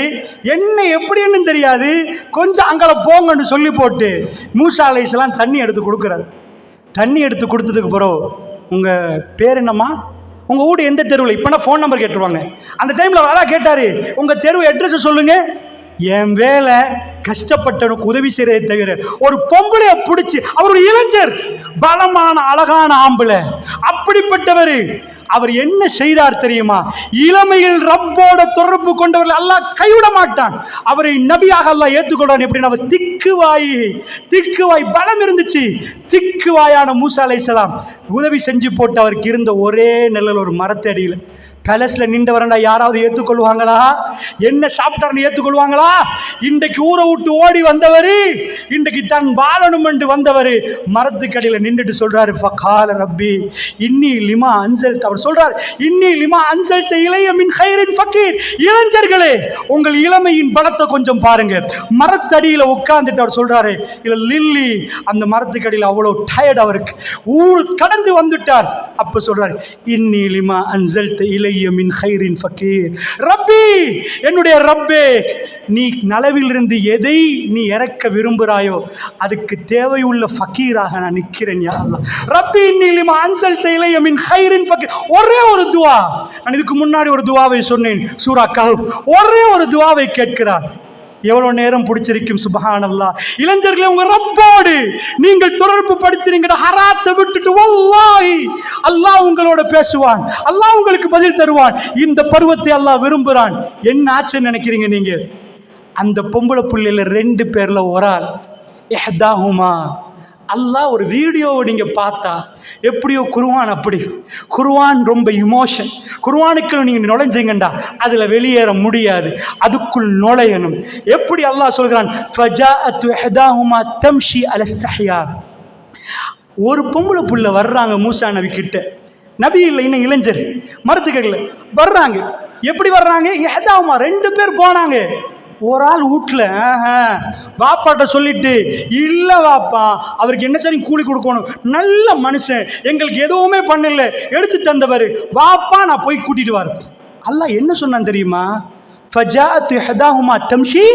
என்ன எப்படின்னு தெரியாது, கொஞ்சம் அங்கே போங்கன்னு சொல்லி போட்டு மூசா அலைஹிஸ்ஸலாம் தண்ணி எடுத்து கொடுக்குறாரு. தண்ணி எடுத்து கொடுத்ததுக்கு பிறகு, உங்க பேர் என்னம்மா, உங்க வீடு எந்த தெருவில், இப்போனா ஃபோன் நம்பர் கேட்டுருவாங்க. அந்த டைம்ல வரா கேட்டாரு, உங்க தெருவு அட்ரஸ் சொல்லுங்க. என் வேலை கஷ்டப்பட்டவனுக்கு உதவி செய்யறதை தவிர ஒரு பொம்பளைய பிடிச்சி, அவர் ஒரு இளைஞர், பலமான அழகான ஆம்பளை, அப்படிப்பட்டவர். அவர் என்ன செய்தார் தெரியுமா? இளமையில் ரப்போட தொடர்பு கொண்டவர்கள் அல்லாஹ் கைவிட மாட்டான். அவரை நபியாக அல்லாஹ் ஏற்றுக்கொண்டான். எப்படின்னா, அவர் திக்குவாய் பலம் இருந்துச்சு. திக்குவாயான மூசா அலைஹிஸ்ஸலாம் உதவி செஞ்சு போட்டு அவருக்கு இருந்த ஒரே நிழல் ஒரு மரத்தடியில். பேலஸ்ல நின்று வரண்டா யாராவது ஏற்றுக்கொள்வாங்களா? என்ன சாப்பிட்டார்னு ஏற்றுக்கொள்வாங்களா? இன்றைக்கு ஊரை விட்டு ஓடி வந்தவர், இன்றைக்கு தன் வாழணும் என்று வந்தவர் மரத்துக்கடியில் நின்றுட்டு சொல்றாரு, ஃபகால ரப்பி இன்னி லிமா அன்சல்ட். அவர் சொல்றார், இன்னி லிமா அன்சல்ட் இளைய மின் கைரின் ஃபக்கீர். இளைஞர்களே, உங்கள் இளமையின் பலத்தை கொஞ்சம் பாருங்க. மரத்தடியில் உட்கார்ந்துட்டு அவர் சொல்றாரு, இல்ல லில்லி, அந்த மரத்துக்கடியில் அவ்வளோ டயர்ட், அவருக்கு ஊர் கடந்து வந்துட்டார். அப்ப சொல்றாரு, இன்னி லிமா அன்சல்ட் இளைய மின் கைரின் ஃபக்கீர். ரப்பி, என்னுடைய ரப்பே, நீ நலவிலிருந்து எதை நீ இறக்க விரும்புகிறாயோ அதுக்கு தேவையுள்ள ஃபக்கீராக நான் நிற்கிறேன். யா அல்லாஹ், ரப்பி இன்னி லிமா அன்சல்த இலைய மின் கைரின் ஃபக்கீர். ஒரே ஒரு துவா, நான் இதுக்கு முன்னாடி ஒரு துவாவை சொன்னேன், சூரா கஹ்ஃப். ஒரே ஒரு துவாவை கேட்கிறார். எவ்வளவு நேரம் பிடிச்சிருக்கும். சுப்ஹானல்லாஹ். இளைஞர்களே, உங்க ரப்போடு நீங்கள் தொடர்பு படுத்தினீங்க, ஹராத்தை விட்டுட்டு வல்லாஹி அல்லாஹ் உங்களோட பேசுவான், அல்லாஹ் உங்களுக்கு பதில் தருவான். இந்த பருவத்தை அல்லாஹ் விரும்புறான். என்ன ஆச்சுன்னு நினைக்கிறீங்க நீங்க? அந்த பொம்பளை பிள்ளையில 2 பேர்ல ஒரு ஆள், இஹ்தாஹுமா, அல்லாஹ் ஒரு வீடியோவை நீங்கள் பார்த்தா எப்படியோ குர்ஆன் அப்படி. குர்ஆன் ரொம்ப இமோஷன். குர்ஆனுக்குள்ள நீங்கள் நுழைஞ்சிங்கண்டா அதில் வெளியேற முடியாது, அதுக்குள் நுழையணும். எப்படி அல்லாஹ் சொல்கிறான், ஃபஜாஅத்து இஹ்தாஹுமா தம்ஷி அலா இஸ்திஹ்யா. ஒரு பொம்பளை புள்ள வர்றாங்க மூசா நபி கிட்ட. நபி இல்லை, இன்னும் இளைஞர், மருத்துக்கல்ல வர்றாங்க. எப்படி வர்றாங்க? இஹ்தாஹுமா, ரெண்டு பேர் போனாங்க. ஒரு ஆள் வீட்டில் வாப்பாட்ட சொல்லிட்டு, இல்லை வாப்பா அவருக்கு என்ன சரி கூலி கொடுக்கணும், நல்ல மனுஷன், எங்களுக்கு எதுவுமே பண்ணல, எடுத்து தந்தவர் வாப்பா, நான் போய் கூட்டிட்டு வரேன். அல்லாஹ் என்ன சொன்னான் தெரியுமா? ஃபஜாஅத்து இஹ்தாஹுமா தம்ஷி,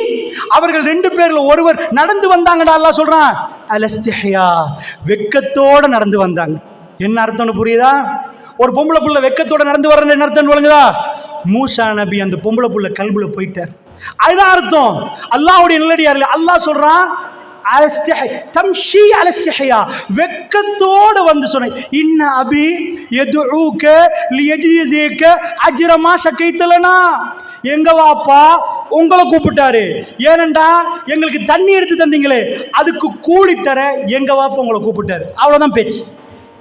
அவர்கள் ரெண்டு பேர்ல ஒருவர் நடந்து வந்தாங்கடா. அல்லாஹ் சொல்றான் அலா இஸ்திஹ்யா, வெக்கத்தோட நடந்து வந்தாங்க. என்ன அர்த்தம்னு புரியுதா? ஒரு பொம்பளை புள்ள வெக்கத்தோட நடந்து வர்றது என்ன அர்த்தம் விளங்குதா? மூசா நபி அந்த பொம்பளை புள்ள கல்புல போயிட்டார், அதுதான் அர்த்தம். அல்லாஹ்வுடைய நல்லடியார் அல்லாஹ் சொல்றான் தம்ஷி அலா இஸ்திஹ்யா, வெக்கத்தோடு வந்து சொன்ன, இன்ன அபி யதுஊக லியஜ்ஸிக அஜ்ர மா ஷகைதலனா, எங்க வாப்பா உங்களை கூப்பிட்டாரு, ஏனண்டா எங்களுக்கு தண்ணி எடுத்து தந்தீங்களே அதுக்கு கூலி தர எங்க வாப்பா உங்களை கூப்பிட்டாரு. அவ்வளவுதான் பேச்சு,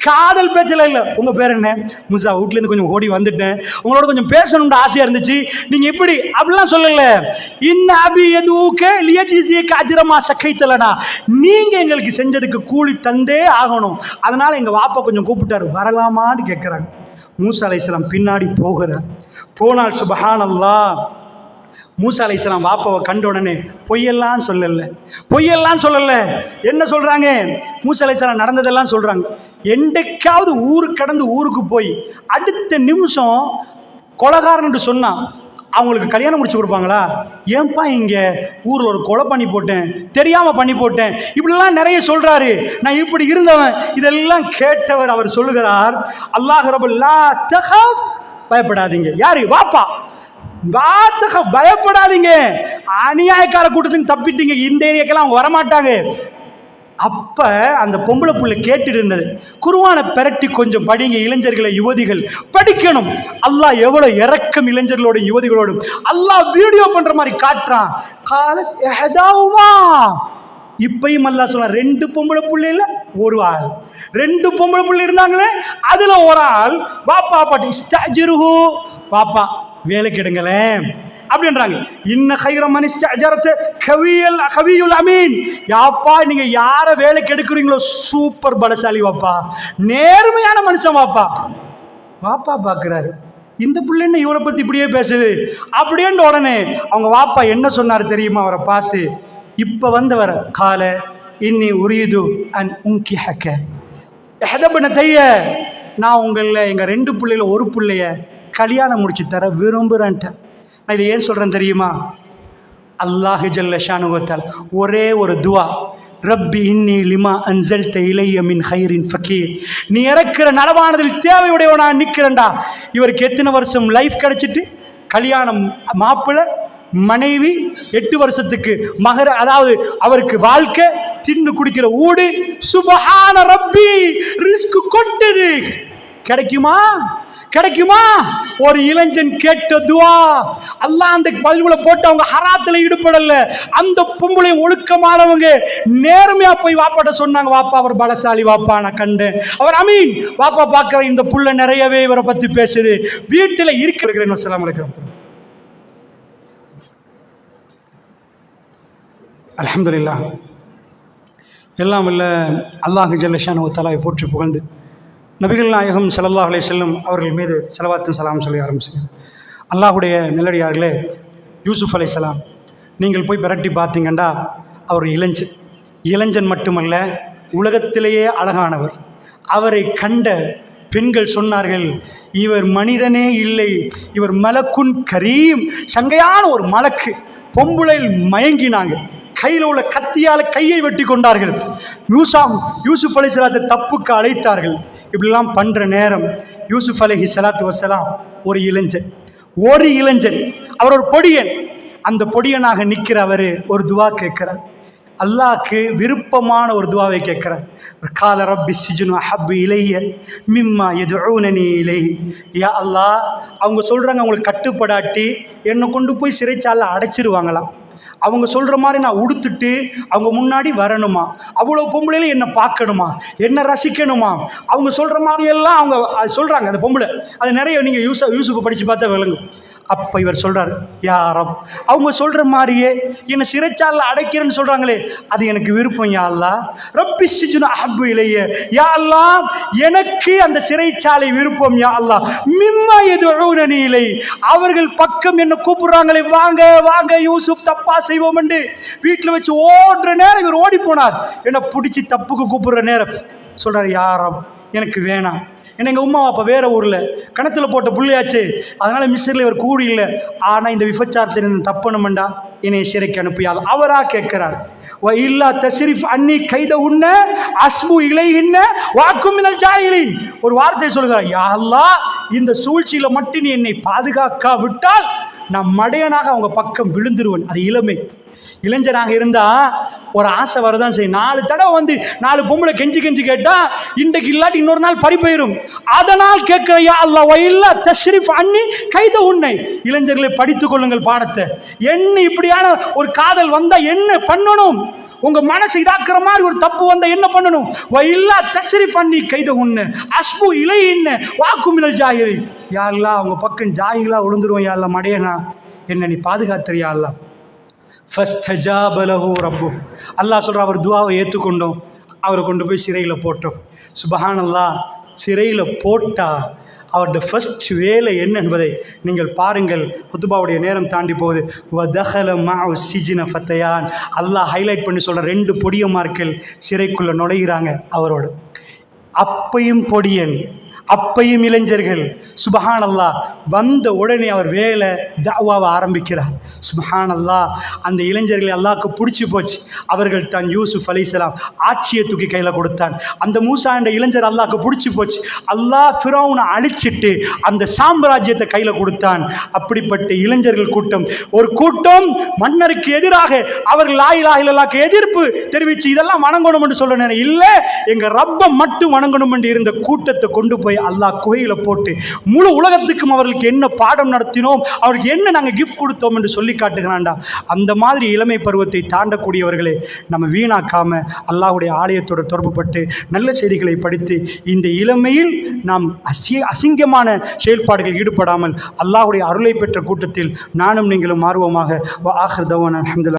காதல் பேச்சல இல்லை. உங்க பேர் என்ன? முசா, வீட்டுலேருந்து கொஞ்சம் ஓடி வந்துட்டேன், உங்களோட கொஞ்சம் பேசணும்னு ஆசையா இருந்துச்சு, நீங்க இப்படி அப்படிலாம் சொல்லல. இன்ன அபி யதுஊக லியஜ்ஸிக அஜ்ர மா ஷகைதலனா, நீங்க எங்களுக்கு செஞ்சதுக்கு கூலி தந்தே ஆகணும், அதனால எங்க வாப்பா கொஞ்சம் கூப்பிட்டாரு, வரலாமான்னு கேட்கிறாங்க. மூசா அலைஹிஸ்ஸலாம் பின்னாடி போகிறார். போனால் சுப்ஹானல்லாஹ், மூசா அலைஹிஸ்ஸலாம் வாப்பாவை கண்ட உடனே பொய்யெல்லாம் சொல்லல. என்ன சொல்றாங்க? மூசா அலைஹிஸ்ஸலாம் நடந்ததெல்லாம் சொல்றாங்க. என்றைக்காவது ஊருக்கு கடந்து ஊருக்கு போய் அடுத்த நிமிஷம் கொலைகாரன் சொன்னா அவங்களுக்கு கல்யாணம் முடிச்சு கொடுப்பாங்களா? ஏன்பா இங்க ஊர்ல ஒரு கொலை பண்ணி போட்டேன், தெரியாம பண்ணி போட்டேன், இப்படிலாம் நிறைய சொல்றாரு, நான் இப்படி இருந்தவன். இதெல்லாம் கேட்டவர் அவர் சொல்லுகிறார், அல்லாஹ் ரப்பல் லா தஹப், பயப்படாதீங்க. யாரு? வாப்பா. பயப்படாதீங்க, அநியாயக்கார கூட்டத்துக்கு தப்பிட்டீங்க, இந்த ஏரியாக்கெல்லாம் அவங்க வரமாட்டாங்க. அப்ப அந்த பொம்பளை புள்ள கேட்டுட்டு இருந்தது, குர்ஆனை பெரட்டி கொஞ்சம் படிங்க இளைஞர்களை, யுவதிகள் படிக்கணும். அல்லாஹ் எவ்வளவு இரக்கம் இளைஞர்களோட யுவதிகளோடும் அல்லாஹ் வீடியோ பண்ற மாதிரி காட்டுறான். காலத் இஹ்தாஹுமா, இப்பயும் அல்லாஹ் சொல்றான், ரெண்டு பொம்பளை புள்ளையில ஒரு ஆள், ரெண்டு பொம்பளை புள்ளை இருந்தாங்களே அதுல ஒரு ஆள் வாப்பா பாட்டி இஸ்தஜிருஹு, வாப்பா வேலை கெடுங்களேன் அப்படின்றாங்க. இன்ன கைர மனிஸ்தஜரத கவியுல் அமீன், யாப்பா நீங்க யார வேலை கெடுக்குறீங்களோ சூப்பர் பலசாலி வாப்பா, நேர்மையான மனுஷன் வாப்பா. வாப்பா பாக்குறாரு, இந்த பிள்ளை என்ன இவரை பத்தி இப்படியே பேசுது அப்படின்ற உடனே அவங்க வாப்பா என்ன சொன்னார் தெரியுமா? அவரை பார்த்து, இப்ப வந்தவர கால இன்னி உரியது அன் உன்கிஹக இஹ்தபனதைய, நான் உங்கள எங்க ரெண்டு பிள்ளைல ஒரு பிள்ளைய கல்யாணம் முடிச்சு தர விரும்புறேன்ட்ட. நான் இதை ஏன் சொல்றேன் தெரியுமா? அல்லாஹ் ஜல்ல ஷானுஹு வ தஆலா ஒரே ஒரு துவா, ரப்பி இன்னி லிமா அன்ஸல்த இலைய மின் கைரின் ஃபகீர், நீ இறக்குற நடவானதில் தேவையுடையவனா நிற்கிறேன்டா. இவருக்கு எத்தனை வருஷம் லைஃப் கிடைச்சிட்டு, கல்யாணம் மாப்பிள்ளை மனைவி 8 வருஷத்துக்கு மகர, அதாவது அவருக்கு வாழ்க்கை, தின்னு குடிக்கிற ஊடு, சுபஹான ரப்பி, ரிஸ்க் கொட்டுது. கிடைக்குமா? ஒரு இளைஞன் கேட்ட துவா, அல்லாஹ் அந்த பல்வுல போட்டு அவங்க ஹராத்துல ஈடுபடல, அந்த பொம்பளை ஒழுக்கமானவங்க நேர்மையா போய் வாப்பாட்ட சொன்னாங்க, வாப்பா அவர் பலசாலி வாப்பா, நான் கண்டேன், அவர் அமீன் வாப்பா, பார்க்கிற இந்த புள்ள நிறையவே இவரை பத்தி பேசுது, வீட்டுல இருக்கிறேன். அஸ்ஸலாமு அலைக்கும். அல்ஹம்துலில்லாஹ், எல்லாம் இல்ல அல்லாஹ் ஜல்ல ஷானுஹு வ தஆலாவை போற்றி புகழ்ந்து நபிகள் நாயகம் ஸல்லல்லாஹு அலைஹி வஸல்லம் அவர்கள் மீது ஸலவாத்தும் சலாம் சொல்லி ஆரம்பிச்சு. அல்லாஹுடைய நல்லடியார்களே, யூசுப் அலைஹிஸ்ஸலாம் நீங்கள் போய் பிரட்டி பார்த்தீங்கன்னா அவர் இளைஞன் மட்டுமல்ல, உலகத்திலேயே அழகானவர். அவரை கண்ட பெண்கள் சொன்னார்கள், இவர் மனிதனே இல்லை, இவர் மலக்குன் கரீம், சங்கையான ஒரு மலக்கு. பொம்புளையில் மயங்கினாங்க, கையில் உள்ள கத்தியால் கையை வெட்டி கொண்டார்கள். யூசுப் அலைஹிஸ்ஸலாத்தை தப்புக்கு அழைத்தார்கள். இப்படிலாம் பண்ற நேரம் யூசுப் அலைஹிஸ்ஸலாத்து வஸ்ஸலாம் ஒரு இளைஞன், அவர் ஒரு பொடியன். அந்த பொடியனாக நிற்கிற அவர் ஒரு துவா கேட்கிறார், அல்லாஹ்க்கு விருப்பமான ஒரு துவாவை கேட்கிறார். கால ரப்பி சிஜ்னு அஹப்பு இலைய மிம்மா யதுஊனனி இலைஹி, யா அல்லாஹ் அவங்க சொல்றாங்க அவங்களுக்கு கட்டுப்படாட்டி என்னை கொண்டு போய் சிறைச்சாலையில் அடைச்சிருவாங்களாம், அவங்க சொல்கிற மாதிரி நான் உடுத்துட்டு அவங்க முன்னாடி வரணுமா, அவ்வளோ பொம்பளையில என்னை பார்க்கணுமா, என்னை ரசிக்கணுமா, அவங்க சொல்கிற மாதிரியெல்லாம் அவங்க அது சொல்கிறாங்க அந்த பொம்பளை. அது நிறைய நீங்கள் யூசுஃபை படித்து பார்த்தா விளங்கும். அப்போ இவர் சொல்கிறார், யாரம் அவங்க சொல்கிற மாதிரியே என்னை சிறைச்சாலில் அடைக்கிறேன்னு சொல்கிறாங்களே, அது எனக்கு விருப்பம் யா அல்லாஹ். ரப்பி சிஜ்னு அஹப்பு இலைய, யா அல்லாஹ் எனக்கு அந்த சிறைச்சாலை விருப்பம் யா அல்லாஹ். மிம்மா யதுஊனனி இலை, அவர்கள் பக்கம் என்ன கூப்பிடுறாங்களே, வாங்க வாங்க யூசுப் தப்பா செய்வோம் என்று வீட்டில் வச்சு ஓடுற நேரம் இவர் ஓடி போனார். என்னை பிடிச்சி தப்புக்கு கூப்பிடுற நேரம் சொல்கிறார், யாரம் எனக்கு வேணாம், ஏன்னா எங்கள் உமா அப்போ வேறு ஊரில் கணத்தில் போட்ட புள்ளையாச்சு, அதனால் மிஸ்ரில் இவர் கூடி இல்லை. ஆனால் இந்த விபச்சாரத்தில் தப்பணுமெண்டா என்னை சிறைக்கு அனுப்பியால் அவராக கேட்கிறார். இல்லா தஸ்ரீஃப் அன்னி கைத உன்ன அஸ்மு இலை இன்ன வாக்கும் மினல் ஜாஹிலீன். ஒரு வார்த்தை சொல்கிறார், யா அல்லாஹ் இந்த சூழ்ச்சியில் மட்டும் நீ என்னை பாதுகாக்காவிட்டால் நான் மடையனாக அவங்க பக்கம் விழுந்துருவேன். அது இளைஞராக இருந்தால் ஒரு ஆசை வரதான் செய்யும். 4 தடவை வந்து 4 பொம்பளை கெஞ்சி கேட்டால் இன்றைக்கு இல்லாட்டி இன்னொரு நாள் பறி போயிடும். அதனால் கேட்க யா அல்லாஹ் இல்லா தஸ்ரீஃப் அன்னி கைத உன்னை. இளைஞர்களை படித்துக் கொள்ளுங்கள் பாடத்தை. என்ன இப்படியான ஒரு காதல் வந்தால் என்ன பண்ணணும், உங்க மனசு இதாக்குற மாதிரி ஒரு தப்பு வந்தா என்ன பண்ணணும்? இல்லா தஸ்ரீஃப் அன்னி கைத உன்னை அஸ்பு இலை இன்ன வாக்கும் மினல் ஜாஹிலீன். யா அல்லாஹ் அவங்க பக்கம் ஜாஹிலா விழுந்துருவோம். யா அல்லாஹ் மடையனா என்ன நீ பாதுகாத்துறியா அல்லாஹ். ஃபஸ்தஜாப லஹு ரப்பு, அல்லாஹ் சொல்கிற அவர் துவாவை ஏற்றுக்கொண்டோம். அவரை கொண்டு போய் சிறையில் போட்டோம். சுப்ஹானல்லாஹ், சிறையில் போட்டால் அவருடைய ஃபஸ்ட் வேலை என்ன என்பதை நீங்கள் பாருங்கள். குத்துபாவுடைய நேரம் தாண்டி போகுது. வதஹல மஅ சிஜ்ன ஃபதயான், அல்லாஹ் ஹைலைட் பண்ணி சொல்கிற 2 பொடியமார்கள் சிறைக்குள்ளே நுழைகிறாங்க அவரோடு. அப்பையும் பொடியன், அப்பையும் இளைஞர்கள். சுப்ஹானல்லாஹ், வந்த உடனே அவர் வேலை தஅவாவை ஆரம்பிக்கிறார். சுப்ஹானல்லாஹ், அந்த இளைஞர்களை அல்லாஹ்க்கு பிடிச்சி போச்சு. அவர்கள் தான் யூசுப் அலைஹிஸ்ஸலாம் ஆட்சியை தூக்கி கையில் கொடுத்தான். அந்த மூசா என்ற இளைஞர் அல்லாஹ்க்கு பிடிச்சி போச்சு. அல்லாஹ் ஃபிரௌனை அழிச்சிட்டு அந்த சாம்ராஜ்யத்தை கையில் கொடுத்தான். அப்படிப்பட்ட இளைஞர்கள் கூட்டம், ஒரு கூட்டம் மன்னருக்கு எதிராக அவர்கள் லா இலாஹ இல்லல்லாஹ்க்கு எதிர்ப்பு தெரிவித்து இதெல்லாம் வணங்கணும் என்று சொல்ல நேரம் இல்லை, எங்கள் ரப்பை மட்டும் வணங்கணும் என்று இருந்த கூட்டத்தை கொண்டு போய் அல்லாஹ் குகையில போட்டு முழு உலகத்துக்கும் அவர்களுக்கு என்ன பாடம் நடத்தினோம், அவருக்கு என்ன நாங்கள் கிஃப்ட் கொடுத்தோம் என்று சொல்லி காட்டுகிறான்டா. அந்த மாதிரி இளமை பருவத்தை தாண்டக்கூடியவர்களே, நம்ம வீணாக்காம அல்லாஹ்வுடைய ஆலயத்தோடு தொடர்புபட்டு நல்ல செய்திகளை படித்து இந்த இளமையில் நாம் அசிங்கமான செயல்பாடுகள் ஈடுபடாமல் அல்லாஹ்வுடைய அருளை பெற்ற கூட்டத்தில் நானும் நீங்களும் மாறுவோமாக. வ ஆகிர் தவானா அல்ஹம்துலில்லாஹ்.